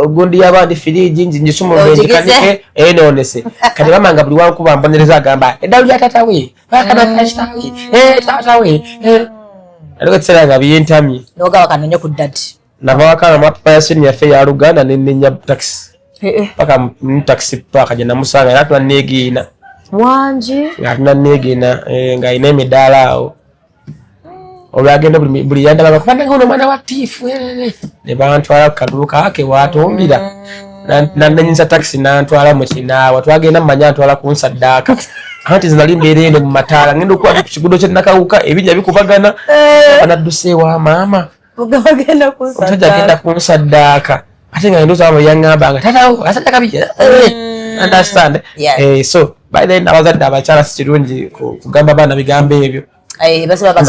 Speaker 1: gundi y'abandi firiji njisuma benjikanike enonese. Kati bamanga buli wankuba mbonereza agamba eddalu lya tata we. Bakana kashitawe. Tata we. Aliko tsera nga byentamye.
Speaker 2: N'ogaba kanoonya ku dad.
Speaker 1: Navawakana mapapa ya sini ya fe ya Luganda nenya taxi. Paka taxi paka jana musanga natwa negina.
Speaker 2: Wanji.
Speaker 1: Natwa negina nga ina emidala awo. Olwagenda buli yanda bakufanda ngono mwana wa tifu. Ne bantwala kaduka ake watombira. Nanyinza taxi nantwala mu kinawa. Twagenda manya ntwala ku nsaddaaka. Anti zinali mbere eno mu matala ngendo kwa kigudo kye nakawuka ebijja bikubagana. Anaddusewa mama.
Speaker 2: Ugagenda
Speaker 1: kunsaddaaka ate nga ndoza abo yangamba nga tatawo asaddaaka bijja understand so by the end abazadde abakyala si kirungi kugamba abaana bigambo ebyo. I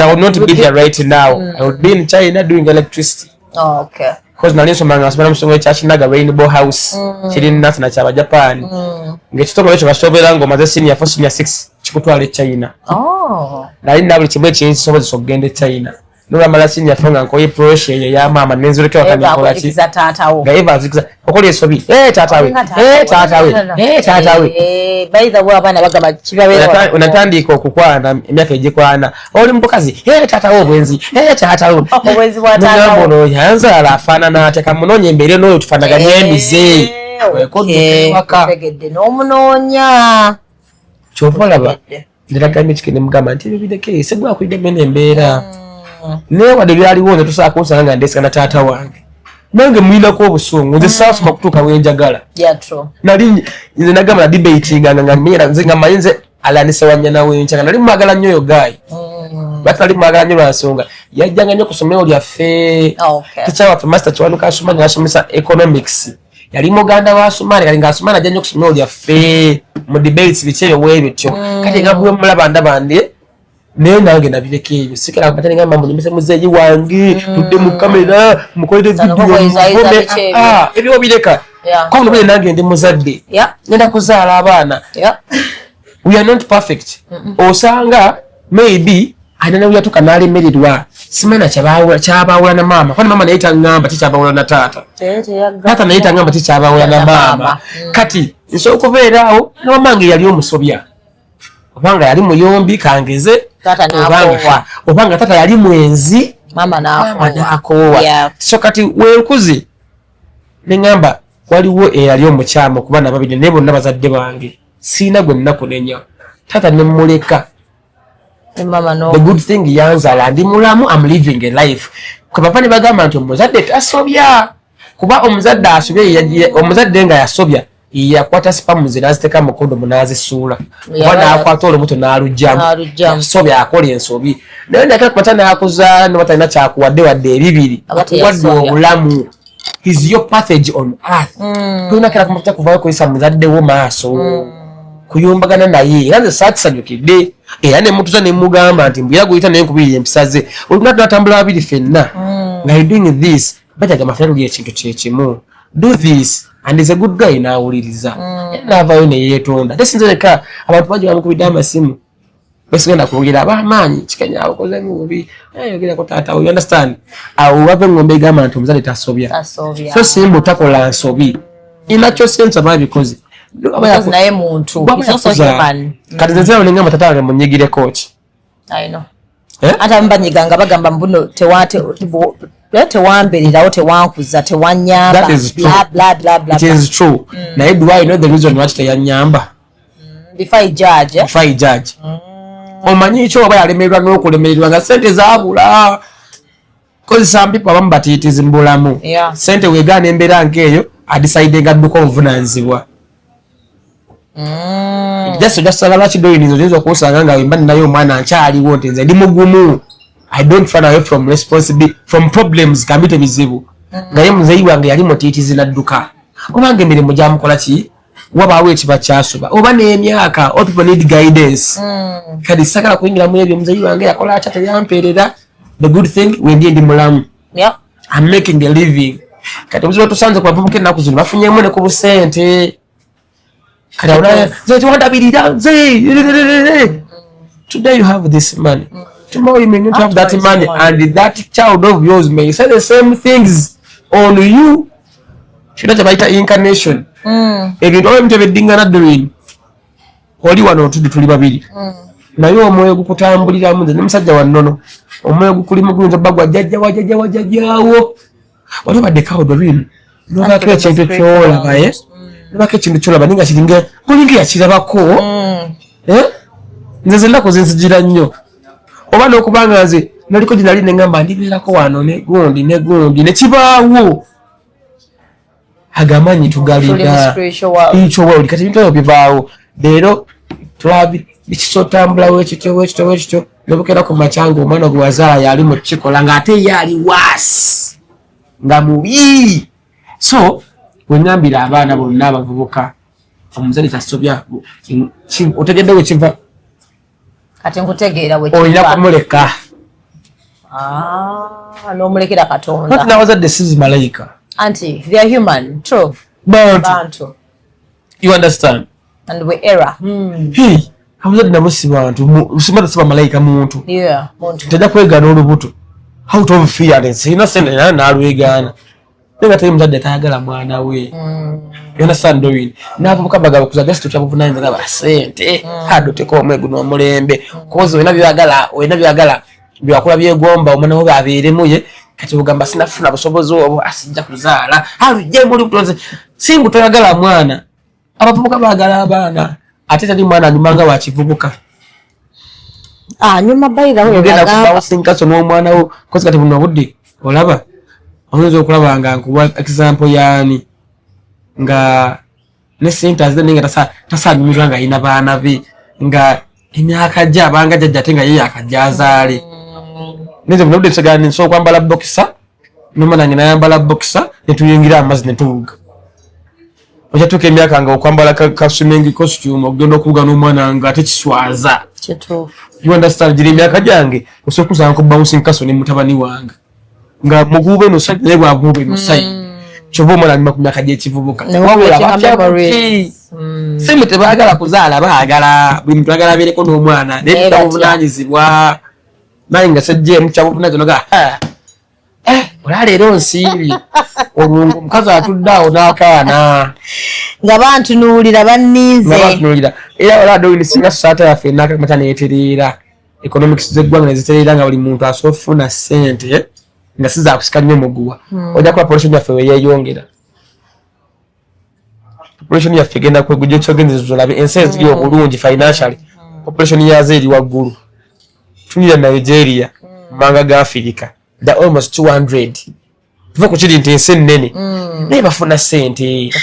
Speaker 1: would not be here right now. I would be in China doing electricity.
Speaker 2: Okay.
Speaker 1: Because nali nsomanga nasomera mu kisonga ekya Kinaga Rainbow House kiri nasi na kyaba Japan ng'ekitongole ekyo basoberanga ng'omaze senior 4 senior 6 kikutwala e China. Nali nina buli kimu ekinsobozesa okugenda e China. Nula malasini ya fonga nkoye pressure ya mama nenzulekewa kanya kola ki nga eva zikiza okola esobi tata we
Speaker 2: by the way abana bagaba kibabeera
Speaker 1: unatandika okukwana emyaka ejikwana oli mbukazi tata we obwenzi tata we
Speaker 2: obwenzi bwa tata
Speaker 1: we yanza alafana na ateka munonye embere n'oyo tufanaganye emize
Speaker 2: tegedde n'omunoonya
Speaker 1: kyovola ba ndiragamye kikene mugamba nti bibideke segwa kuidde mene embeera newa de byaliwo ne tusaka kusanga nga ndesika na tata wange nange mwina ko obusungu nze sasa makutuka wenjagala
Speaker 2: true
Speaker 1: nali nze nagamba na debating nga mmira nze nga mayinze alanise wanyana wenchanga nali mwagala nnyo guy batali mwagala nnyo lwasonga yajjanga nnyo kusomero lyaffe teacher wa master chwanuka asoma nasomesa economics yali muganda wa Sumani kali nga Sumani ajja okusoma oli affe mu debates bikyebyo bwebityo kati nga bwe mulaba ndabande naye nange nabireka ebyo sikala kupatana nga mambo nyimese muzeeyi wange tudde mu kamera mukolere video ebyo bireka kwa nobule nange ndi muzadde ngenda kuzaala abaana we are not perfect osanga maybe anana uyatuka nalemeredwa simana kyabawula na mama kwani mama nayita ngamba tikyabawula na taata taata nayita ngamba tikyabawula na mama kati nso okubeeraawo na mamange yali omusobya obanga yali muyombi kangeze obanga taata yali mwenzi mama nakoowa so kati wenkuzi nengamba waliwo eyali omukyama okubana babiri naye bonna bazadde bange siina gwe nnakunenya taata nemuleka the good thing yanzala ndi mulamu I'm living a life papa ne bagamba nti omuzadde tasobya kuba omuzadde asobya omuzadde nga yasobya yakwata spam zinaziteka mu kondomu nazisuula bwana akwata olubuto n'alujjamu sobya akola ensobi naye ndakakupata n'akuzaala ne batalina kyakuwadde wadde ebibiri akuwadde obulamu is your passage on earth tulina kera kumata kuvayo kuyisa muzadde wo maaso kuyumbagana naye era nze saakisanyukidde era ne mutuza ne mugamba nti mbira guyita naye nkubiriye empisa ze olina tunatambula babiri ffenna nga you doing this bajagamba ffenna tuli ekintu kyekimu do this and is a good guy naawuliriza naavayo neyeetonda ate sinze leka abantu baje bamukubidde amasimu besigenda kwogera abamaanyi kikenya akoze mubi ayogera ko taata you understand awo wave ngombe gamba nti omuzadde tasobya so simba takola nsobi inakyo sense ababikoze naye muntu kati nzeo nengamba tata wange munyigire coach I know ata mbanyiganga bagamba mbuno tewambererawo tewankuza tewanyamba bla bla bla it is true naye do I know the reason why teyanyamba before judge omanyi ekyo oba yalemererwa n'okulemererwa nga sente zaabula kozi some people abamu batiitizi mbulamu sente weegaana embeera nkeeyo adecide nga dduka obuvunanyizibwa jasagala kidoyinizo oyinza okusanga nga wemba ninayo omwana nkyaliwo nti nze ndi mugumu I don't run away from responsibility from problems kambite bizibu ngaye muzeeyi wange yali mutiitizi nadduka kubanga emirimu gyamukola ki wabaawo ekiba kyasuba oba n'emyaka all people need guidance kadi sagala kuyingira mu ebyo muzeeyi wange yakola atya teyampeerera the good thing wendi ndi mulamu I'm making a living kati omuzibu tusanze ku bavubuka ennaku zino bafunyemu ne ku busente kati awulaya nze tiwandabirira nze today you have this money tomorrow you may not have that money and that child of yours may say the same things on you kino kyebayita incarnation ebintu omuntu ebiddingana doing oli wano otudde tuli babiri naye omwoyo gukutambuliramu nze ne musajja wannono omwoyo gukulimu guyinza obba gwajjajjawo wali obaddekawo dorin nobako ekintu kyolaba nobako ekintu kyolaba ninga kiringa olinga yakirabako nze zennaku zinzigira nnyo oba n'okubanga nze naliko gye nali neŋŋamba ndibeerako wano negundi nekibaawo agamanyi tugalina ekyowawuli kati ebintu ebyo bivaawo leero bikisotambulawo ekityo nobukera ku makyanga omwana gwe wazaala yali mu kikola ng'ate ye ali waasi nga mubi so weŋŋambira abaana bonna abavubuka omuzadde tasobya otegedde wekiva kati nkutegeera olina kumuleka n'omulekera Katonda kati n'abazadde si malayika anti they are human true bantu you understand and we error abazadde nabo si bantu simata siba malayika muntu tajja kwegaana olubuto out of fearless innocent n'alwegaana nenga teri muzadde tayagala mwana we you understand doing n'abavubuka bagala okuzaga situ kyabuvunanyizibwa basente hadoteko omwegu n'omulembe kozi olina byagala byakula byegomba omwana wo babeeremu ye kati bugamba sinafuna busobozi obwo asijja kuzaala alujje muli butonze singu toyagala mwana abavubuka bagala abaana ate tali mwana anyumanga wa kivubuka nyuma bayira we bagamba sinkaso n'omwana wo kozi kati buno budde olaba oyinza okulaba nga nkuwa example yaani nga ne sente azide ninga tasaanyumirwa nga ayina baana be nga emyaka gye abanga jjajja ate nga ye yakajja azaale ninze buno budde tusagala nsobola kwambala bokisa n'omwana nange nayambala bokisa ne tuyingira amazzi ne tuwuga Ojatuka emyaka nga okwambala ka swimming costume ogenda okuvuga n'omwana nga ate kiswaza.
Speaker 2: Kituufu.
Speaker 1: You understand giri emyaka gyange osokusanga ko bouncing castle ne mutabani wange. Nga mugube no site ne bwagube no site. Chobo mwana ni makumyaka gy'ekivubuka. Simu tebaagala kuzaala baagala buli muntu agala abeereko n'omwana naye tubuvunanyizibwa naye nga sejje mukyabuvunanyizibwa noga olaleero nsiiri olungu omukazi atudde awo n'akaana
Speaker 2: nga bantunuulira banniize
Speaker 1: era olado singa society yaffe nakamata neetereera economics z'eggwanga ne zitereera nga buli muntu asobola okufuna ssente nga sizaakusika nnyo muguwa ojja kuba population yaffe weyeeyongera. Population yaffe egenda kwegujja ekyogendezo olabe ensi eziri obulungi financially population yazo eri waggulu. Tunira Nigeria manga ga Africa they're almost 200. Tuva ku kiri nti ensi ennene naye bafuna ssente.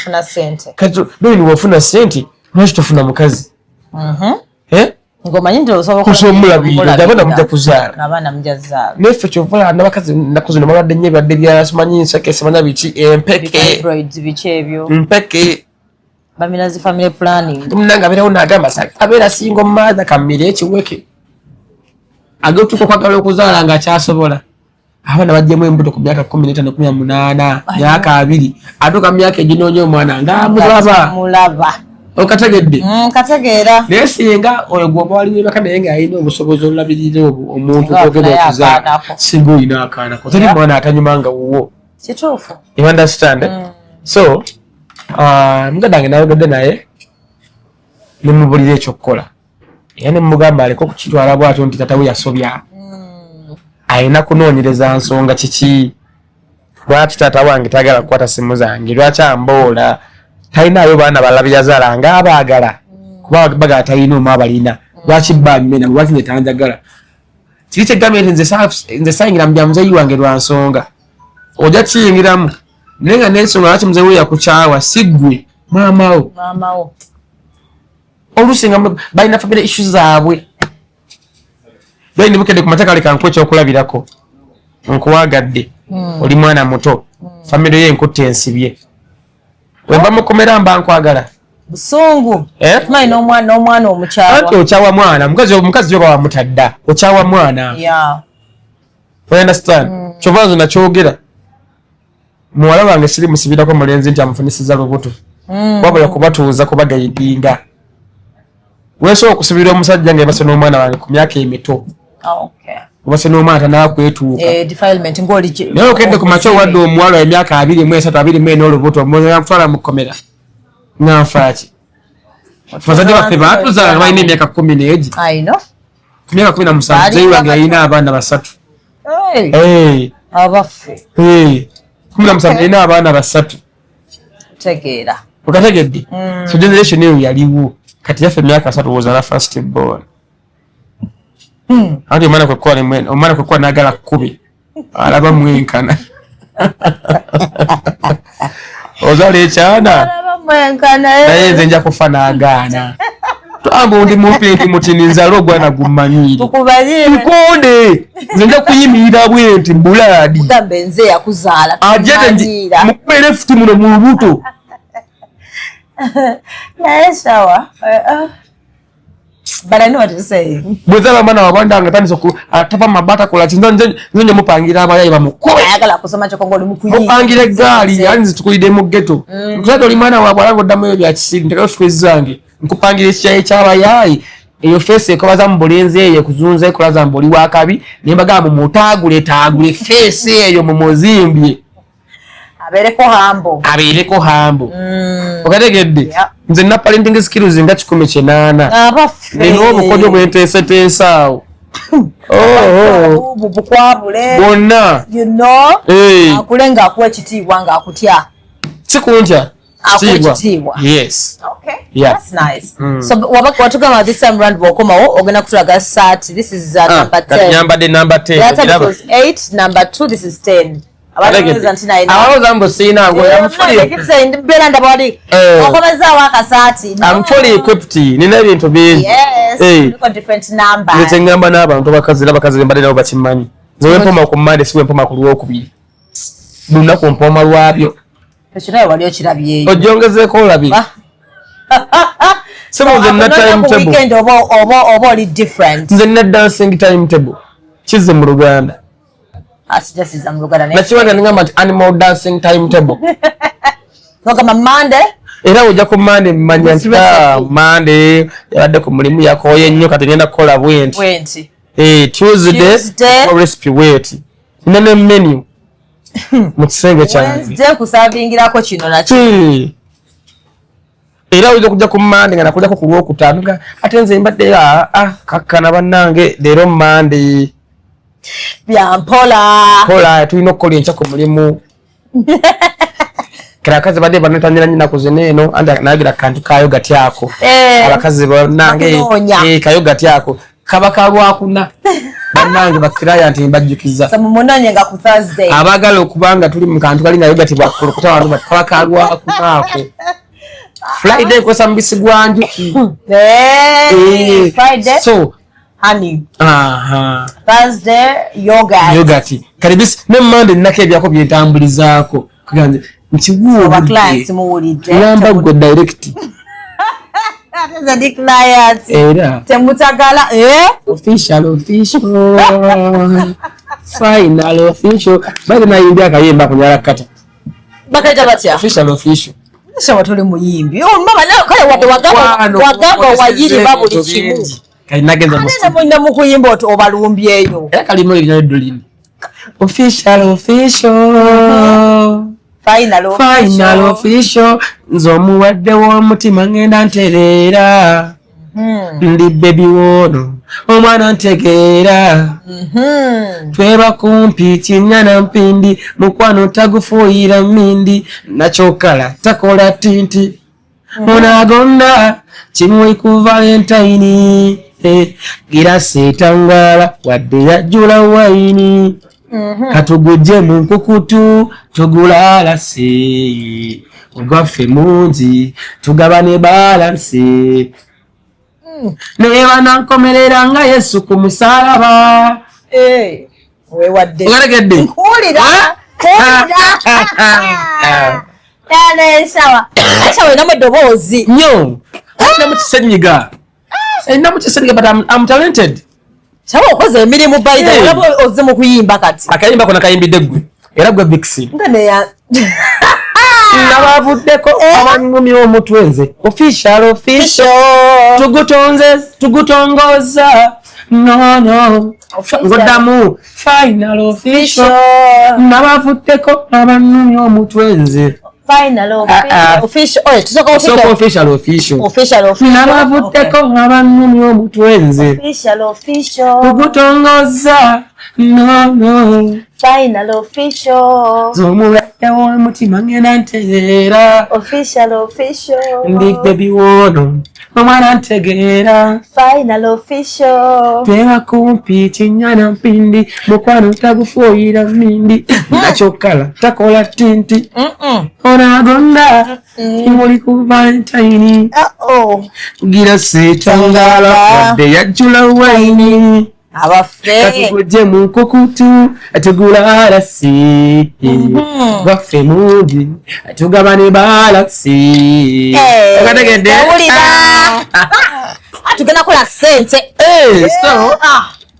Speaker 1: Kati bwe wafuna ssente lwaki tofuna mukazi?
Speaker 2: Ngomanyi nti osobola
Speaker 1: okumulabirira abaana mujja kuzaala.
Speaker 2: Abaana mujja zaala.
Speaker 1: Neffe kyova n'abakazi nnaku zino balwadde nnyo ebadde bya simanyi nseke simanya biki empeke.
Speaker 2: Biki ebyo.
Speaker 1: Mpeke.
Speaker 2: Baminazi family planning.
Speaker 1: Mnanga abeerawo n'agamba abeera single mother kamire ekiweke. Agatuuka okwagala okuzaala ng'akyasobola. Abaana bajjemu embuto ku myaka 15 18 myaka 2 atuuka mu myaka eginoonya omwana ng'amulaba. Okategedde?
Speaker 2: Kategeera.
Speaker 1: Naye singa oyo gwoba wali webaka naye ng'alina obusobozi olulabirira omuntu ogenda okuzaala singa olina akaanako teri mwana atanyuma nga wuwo.
Speaker 2: Kituufu.
Speaker 1: You understand? So mugadange nayogadde naye nemubulira ekyokukola era nemugamba aleko okukitwala bwatyo nti tatawe yasobya ayina kunoonyereza nsonga kiki lwaki taata wange tagala kukwata simu zange lwaki amboola talinayo baana balala yazaala ng'abaagala kuba bagala talina omu abalina lwaki bamena lwaki nze tanjagala kiri kyegambye nti nze sayingira mu bya muzeeyi wange lwa nsonga ojja kiyingiramu naye nga n'ensonga lwaki muzeeyi we yakukyawa si ggwe maamawo oluusi nga balina family issue zaabwe bali nibukedde ku mateeka leka nkuwa ekyokulabirako nkuwagadde oli mwana muto family ye enkutte ensibye wemba mukomera mba nkwagala
Speaker 2: busungu tumanyi n'omwana omukyawa
Speaker 1: anti okyawa mwana omukazi yoba wamutadda okyawa mwana you understand kyova nze nakyogera muwala wange siri musibirako mulenzi nti amufunisiza lubuto wabula kubatuuza kubagayidinga weesobola okusibira omusajja nga ebase n'omwana wange ku myaka emito obase n'omwana tanakwetuuka naye okedde ku makya owadde omuwala emyaka 23 24 olubuto mutwala mukomera nganfaaki bazadde baffe baatuzaala nga balina emyaka 10 ku myaka 17 zeyi wange yalina abaana 3
Speaker 2: abaffe
Speaker 1: 17 yalina abaana 3
Speaker 2: tegeera
Speaker 1: okategedde so generation eyo yaliwo kati yaffe emyaka 3 was na first born anti omwana kwekuba nagala kubi alaba mwenkana ozaala ekyana naye nze nja kufa n'agaana twamba ndi mumpi nti muti nzala ogwana gummanyiire nkonde nze nja kuyimirira bwe nti mbulaadi ajete mukubere efuti muno mu lubuto
Speaker 2: naye Shawa but I know what you're saying.
Speaker 1: Bwezala mwana wabanda nga tandisa atapa mabata kola nze nje mupangira abayayi bamukola
Speaker 2: ayagala kusoma kyokko oli mukuyi
Speaker 1: mupangira eggaali yani zitukuyide mu ghetto nkusato oli mwana wabwalango ddamu ebyo bya kisiri ntaka fezi zange nkupangira ekyayi ky'abayayi eyo face ekobaza mu bulenzi eyo kuzunza ekolaza mboli wakabi nembaga mu mutagule face eyo mu muzimbye abeereko hambo okategedde nze na parenting skills nga 18 nina obukodyo bwenteeseteesa awo bwonna
Speaker 2: akule ng'akuwa ekitiibwa ng'akutya
Speaker 1: sikuntya
Speaker 2: akitiibwa
Speaker 1: yes
Speaker 2: yeah. That's nice. So watugamba this time round bw'okomawo ogenda kutulaga sat this is number 10
Speaker 1: number 10
Speaker 2: that time it was 8 number 2 this is 10
Speaker 1: I'm fully equipped nina ebintu bingi ngamba n'abantu bakazi mbadde nabo bakimanyi nze wempoma ku Monday si wempoma ku Lwokubiri lunaku mpoma lwabyo
Speaker 2: Ekinayo wali okirabye.
Speaker 1: Ojongezeko olabi. Some of them not timetable.
Speaker 2: Weekend oba oli different.
Speaker 1: Nze net dancing timetable. Kize mu Luganda.
Speaker 2: Asijasiza mu Luganda.
Speaker 1: Nakiwaga ngamba animal dancing timetable.
Speaker 2: Nogamba Monday.
Speaker 1: Era ojja ku Monday mmanya nti Monday yabadde ku mulimu yakoye nnyo kati ngenda kukola bwenti. Tuesday recipe bwenti. Nene menu. Mu kisenge kyange.
Speaker 2: Wednesday kusavingirako kino nakyo.
Speaker 1: Era ojja kujja ku Monday nga nakujjako ku Lwokutaano ate nze mbadde kakkana bannange leero Monday. Byampola tulina okukola enkya ku mulimu. Kirakazi badde banatanyira nyina kuzeneeno anda nagira kantu kayo gatyako. Abakazi bannange kayo gatyako kaba kalwakuna. Bannange bakiraya nti mbajjukiza.
Speaker 2: Samumonanye nga ku Thursday.
Speaker 1: Abagala okubanga tuli mu kantu kali nayo gati bakulukuta abantu bakaba kalwakunako. Friday kwa sambisi gwanju.
Speaker 2: Friday.
Speaker 1: So
Speaker 2: honey. Thursday yogurt.
Speaker 1: Karibisi ne Monday nake byako byetambulizako. Kuganze nchiguo
Speaker 2: ba clients muwulidde.
Speaker 1: Namba go direct.
Speaker 2: Ateza di clients.
Speaker 1: Era.
Speaker 2: Temutagala
Speaker 1: official. Final official. Bado na india kayemba kunyara kata.
Speaker 2: Bakaita batya.
Speaker 1: Official.
Speaker 2: Shawa tuli muyimbi. Mama nayo kale wadde wagamba wayiri babuli kimu.
Speaker 1: Kainageza
Speaker 2: musi. Ate mwina mukuyimba obalumbyeyo.
Speaker 1: Era kalimo ebinyo dolini. Official. Final official. Nzomuwadde w'omutima ngenda ntereera. Ndi baby wono omwana ntegeera. Tweba kumpi kinyana mpindi mukwano tagufuuyira mindi nakyokala takola tinti onagonda kimwe ku Valentine gira setangala wadde yajjula wayini katugujje mu nkukutu tugulala se ogwaffe mungi tugabane balance Newa nankomerera nga Yesu ku musalaba.
Speaker 2: Wewadde.
Speaker 1: Ogaregedde.
Speaker 2: Nkulira. Shawa. Shawa ina mudobozi.
Speaker 1: Nyo. Ina mukisenyiga. Ina mukisenyiga but I'm talented.
Speaker 2: Shawa okoze emirimu bayida olabo oze mu kuyimba kati.
Speaker 1: Akayimba kona kayimbidde gwe. Era gwe Vixi.
Speaker 2: Ngane ya.
Speaker 1: Nabavuddeko abanyumi omutwenze. Official. Tugutongoza. No. Ngodamu. Final official. Nabavuddeko abanyumi omutwenze.
Speaker 2: Final official. Tusoko official.
Speaker 1: Nabavuddeko abanyumi omutwenze.
Speaker 2: Official.
Speaker 1: Tugutongoza. No.
Speaker 2: Final official.
Speaker 1: Zomuwadde w'omutima ngenda ntegeera.
Speaker 2: Official.
Speaker 1: Ndi baby wono omwana ntegeera.
Speaker 2: Final official.
Speaker 1: Tweba kumpi kinyana mpindi mukwano tagufuuyira mindi nakyokala takola tinti onagonda kimuli ku Valentine gira setangala wadde yajjula wayini
Speaker 2: abaffe
Speaker 1: katugujje mu nkukutu tugulala si gwaffe mungi tugabane balasi okategedde
Speaker 2: tugenda kola sente
Speaker 1: so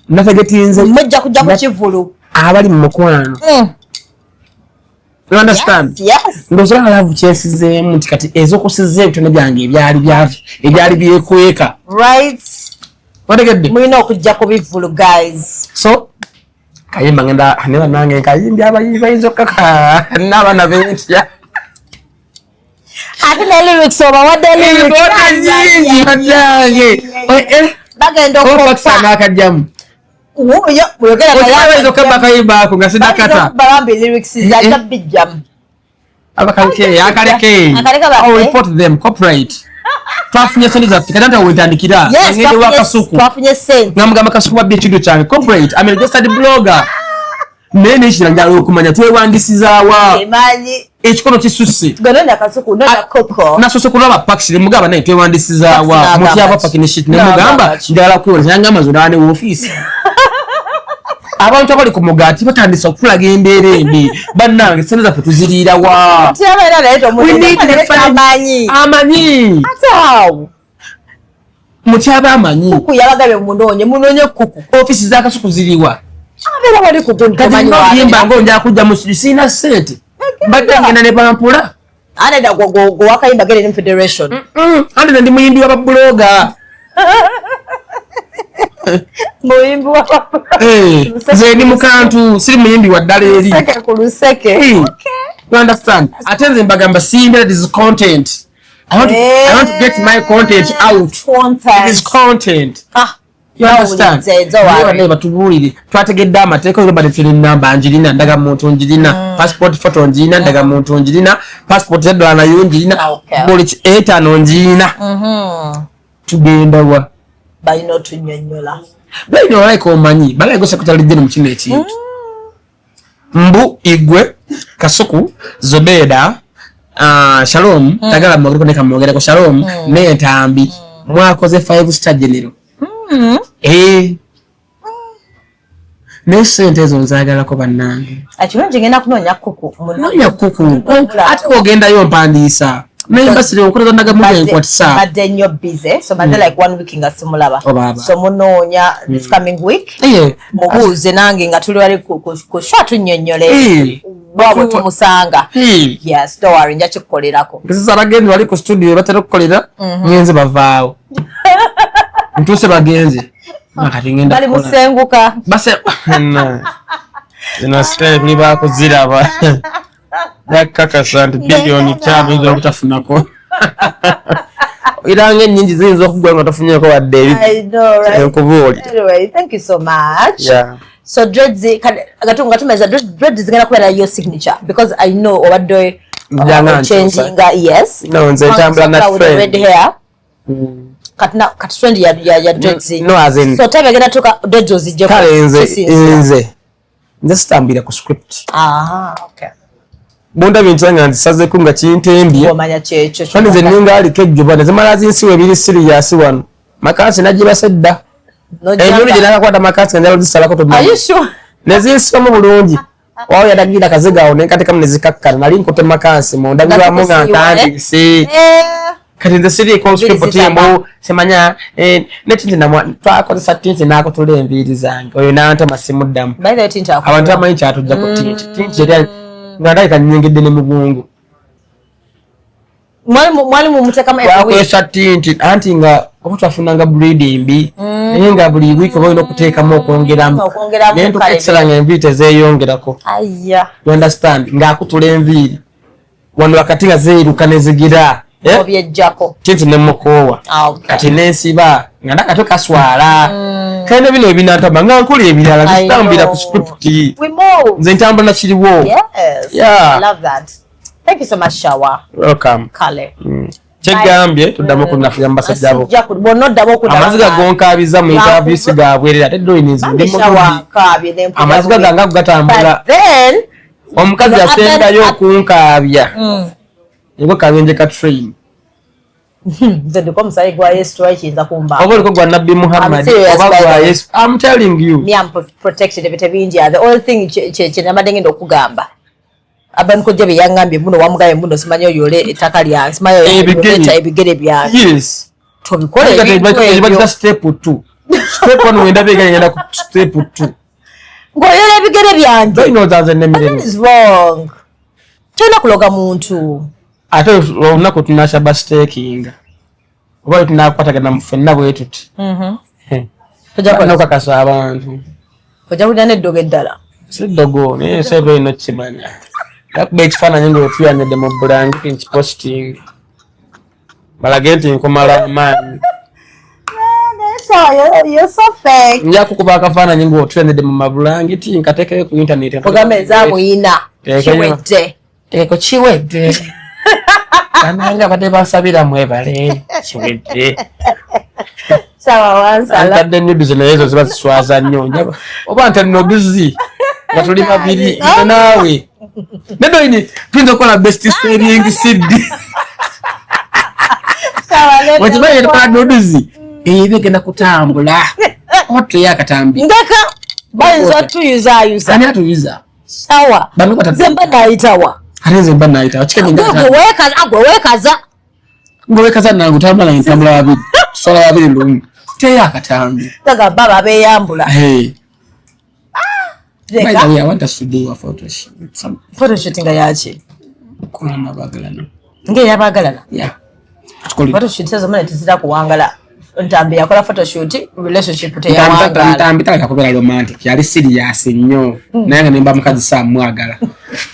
Speaker 1: nategetinze
Speaker 2: mujja kujja ku kivulu
Speaker 1: abali mu mukwano you understand ndozala love kyesizeemu nti kati ezokusiza ebitone byange ebyali byekweka
Speaker 2: right
Speaker 1: wategedde
Speaker 2: mulina okujja ku bivulu guys
Speaker 1: so kayimba ngenda neba nange kayimbi abayimba kaka n'abaana bentya
Speaker 2: ate ne lyrics oba wadde lyrics bagenda
Speaker 1: okupakisa n'akajjamu oyogera kayimba ako nga sidakata
Speaker 2: balambe lyrics zajja bijjamu
Speaker 1: abakaleke akaleke report them copyright twafunye sente zaffe kati wetandikira ngende wakasuku
Speaker 2: twafunye sente
Speaker 1: ngamugamba kasuku wabye ekido kyange copyright I'm a registered blogger nene ekira njala okumanya twewandisizaawa ekikono kisusse
Speaker 2: gonenda kasuku nona koko
Speaker 1: nasose kulaba pakisire mugaba naye twewandisizaawa mutyaba fucking shit ne mugamba njala kuwona nyanga Amazon ane office abantu abali ku mugati batandisa okulaga embeera embi bannange sente zaffe tuziriira wa amanyi mukyaba amanyi
Speaker 2: kuku yabagabye munonye kuku
Speaker 1: ofisi z'akasuku ziriwa
Speaker 2: abeera bali
Speaker 1: kuyimba ngaonjala kujja mu siina sente mbadde ngenda ne bampula
Speaker 2: aneda gwakayimba Gere Federation
Speaker 1: ande ndi muyimbi w'ababuloga
Speaker 2: muyimbi
Speaker 1: nze ndi mukantu siri muyimbi wa ddala eri
Speaker 2: ku luseke
Speaker 1: you understand ate nze mbagamba simbera this content I want to get my content out. It is content. You understand? Batubulire twategedde amateeka yo bali tuli namba njirina ndaga muntu njirina passport photo njirina ndaga muntu njirina passport ya dollar nayo njirina buli 8 njirina tugenda wa
Speaker 2: balino tunyonyola
Speaker 1: balino like omanyi bala go secretary general mu kino ekintu mbu igwe kasuku zobeda Shalom tagala mwagiriko neka mwagiriko Shalom ne ntambi mwakoze 5-star general ne sente ezo nzagala ko bannange
Speaker 2: akirungi ngenda kunonya kuku
Speaker 1: ate ogenda yo mpandiisa naye basire okola ndaga mu enkwatisa
Speaker 2: badde nnyo busy so badde like 1 week nga simulaba so munonya this coming week mubuuze nange nga tuli wali ku shot nnyonnyole bwabwe tumusanga yes don't worry nja kikukolerako
Speaker 1: kisa bagenzi wali ku studio batera kukolera nyenze bavaawo ntuse bagenzi nakati ngenda
Speaker 2: bali musenguka
Speaker 1: base ina step ni ba kuziraba yakakasa nti bilioni 5 zo kutafunako irange nyingi zinzo okugwa ngo tafunyako wa David
Speaker 2: I know right
Speaker 1: anyway
Speaker 2: thank you so much so dreads tumeza dreads zingana kuba your signature because I know obadde changing yes
Speaker 1: no nze tambula na
Speaker 2: red hair kat trend ya dreads
Speaker 1: no as in
Speaker 2: so tabe gena toka dreads ozije
Speaker 1: kale nze stambira ku script
Speaker 2: okay
Speaker 1: bonda bintanga nsaze kunga kintembye
Speaker 2: omanya checho
Speaker 1: kandi nze ninga ali kejjo bana zimalazi nsiwe biri serious wano makasi najiba sedda enyuli jina kwata makasi njalo zisalako to
Speaker 2: are you sure
Speaker 1: nezinsomo bulungi wao yadagira kaziga one kati kama nezikakkana nali nkote makasi monda biba munga ntandi si kati nze siri ko script timbo semanya neti na twako satinzi nako tule enviri zange oyo nanta masimu damu
Speaker 2: by the tinta
Speaker 1: abantu amanyi kyatujja ku tinti era nganda ikanyengedde ne mugungu
Speaker 2: mwalimu muteka kama
Speaker 1: yakwesa tinti anti nga okutafunanga bleeding mbi naye nga buli week oba okuteekamu okwongeramu naye ntukesera nga enviiri tezeyongerako you understand nga akutula enviiri wano wakati nga zeeruka nezigira
Speaker 2: obyejjako
Speaker 1: tinti nemukoowa kati nensiba nga ndakato kaswala kaina bino ebinantamba nga nkuli ebirala zitambira ku script nze ntambula nakiriwo
Speaker 2: I love that. Thank you so much Shawa.
Speaker 1: Welcome.
Speaker 2: Kale.
Speaker 1: Kyegambye tuddamu kunafuya mbasajja abo.
Speaker 2: Bonoddamu okuddamu.
Speaker 1: Amaziga gonkaabiza mu interviews gaabwerera ate doyinizi ndi mu
Speaker 2: Akaabye ne
Speaker 1: amaziga ganga kugatambula.
Speaker 2: Then
Speaker 1: omukazi asembayo okunkaabya. Ngo kabenje ka train.
Speaker 2: Nze ndiko musayi gwa Yesu twayinza kumba.
Speaker 1: Oboliko gwa Nabi Muhammad oba gwa Yesu. I'm telling you.
Speaker 2: Me am protected ebite bingi. The only thing che namadde ngenda okugamba. Abantu kujja byangambye muno wamugaye muno simanyo yole etaka lya simanyo ebigere byange
Speaker 1: yes
Speaker 2: tobikole
Speaker 1: ebyo step 2 step 1 wenda beganya ku step 2
Speaker 2: ngoyole ebigere byange
Speaker 1: no doesn't name
Speaker 2: is wrong tena kuloga muntu
Speaker 1: ate onako tunasha bastaking oba tunakwata na mfenna bwetuti tujja kwa nakakasa abantu
Speaker 2: tujja kudane doge dala
Speaker 1: sidogo ne sebe ino chimanya yakube ekifaananyi ng'otuyanyedde mu bulangiti nkiposting balagenti nkomala amaanyi
Speaker 2: you're so fake
Speaker 1: nja kukuba akafaananyi ng'otuyanyedde mu mabulangiti nkateekeyo ku internet
Speaker 2: ogamba ezamuyina kiwedde
Speaker 1: teeko kiwedde bananga badde basabira mwebale kiwedde antadde nuduzi naye ezo ziba ziswaza nnyo oba ntalina obuzi nga tuli babiri nze naawe nedoyini tuyinza okukola best selling CD wekimanyi tukola nuduzi ebyo genda kutambula oba tuyakatambi
Speaker 2: ndeka bayinza tuyuza
Speaker 1: ani atuyuza
Speaker 2: Shawa zemba naitawa
Speaker 1: hareze mba naitawa gwe wekaza nangu tambula ntambula babiri sola babiri lumu teya akatambi
Speaker 2: taga baba beyambula
Speaker 1: by the way I want us to do a photo shoot
Speaker 2: photoshoot nga yachi
Speaker 1: kuna nabagalana
Speaker 2: nge yabagalana
Speaker 1: yeah tukoli
Speaker 2: photoshoot sezo mane tizira kuwangala ntambi yakola photoshoot relationship te yawangala
Speaker 1: ntambi taka kubera romantic yali serious nnyo naye nga nimba mukazi sa mwagala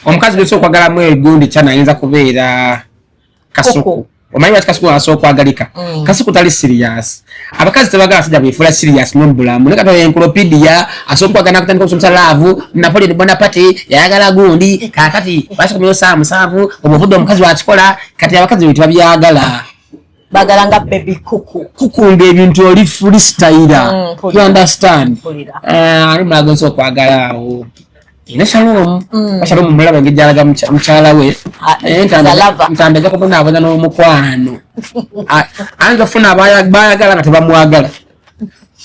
Speaker 1: omukazi bwe kwagala mwe gundi chana ayinza kubeera kasuku omanyi wati kasuku aso kwagalika kasuku tali serious abakazi tebagala sija bifula serious nombulamu leka to encyclopedia aso kwagana kutandika kusomesa love Napoli bona pati yayagala gundi kakati basi kumyo sa musavu obuvudo omukazi wakikola kati abakazi bitu babyagala
Speaker 2: bagalanga baby kuku
Speaker 1: ng'ebintu oli freestyle you understand ali mulagonso kwagala awo ine shalom shalom mulaba ngijalaga mchala we ntandaga kubona abana n'Omukwano anja funa bayagala nga tebamwagala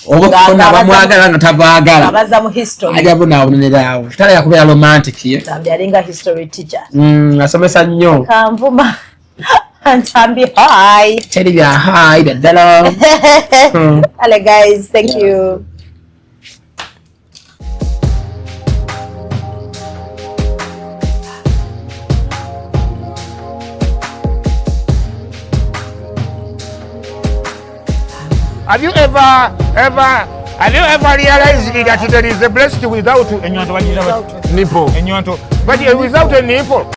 Speaker 1: obukona abamwagala nga tabagala
Speaker 2: abaza mu history
Speaker 1: ajabona abonerawo tala yakubera romantic ye
Speaker 2: tambialinga history teacher
Speaker 1: asomesa nnyo
Speaker 2: kanvuma Antambi, hi.
Speaker 1: Teddy, hi, Dodo.
Speaker 2: Hello, guys. Thank you.
Speaker 5: Have you ever realized that there is a breast without a nipple? But without a nipple.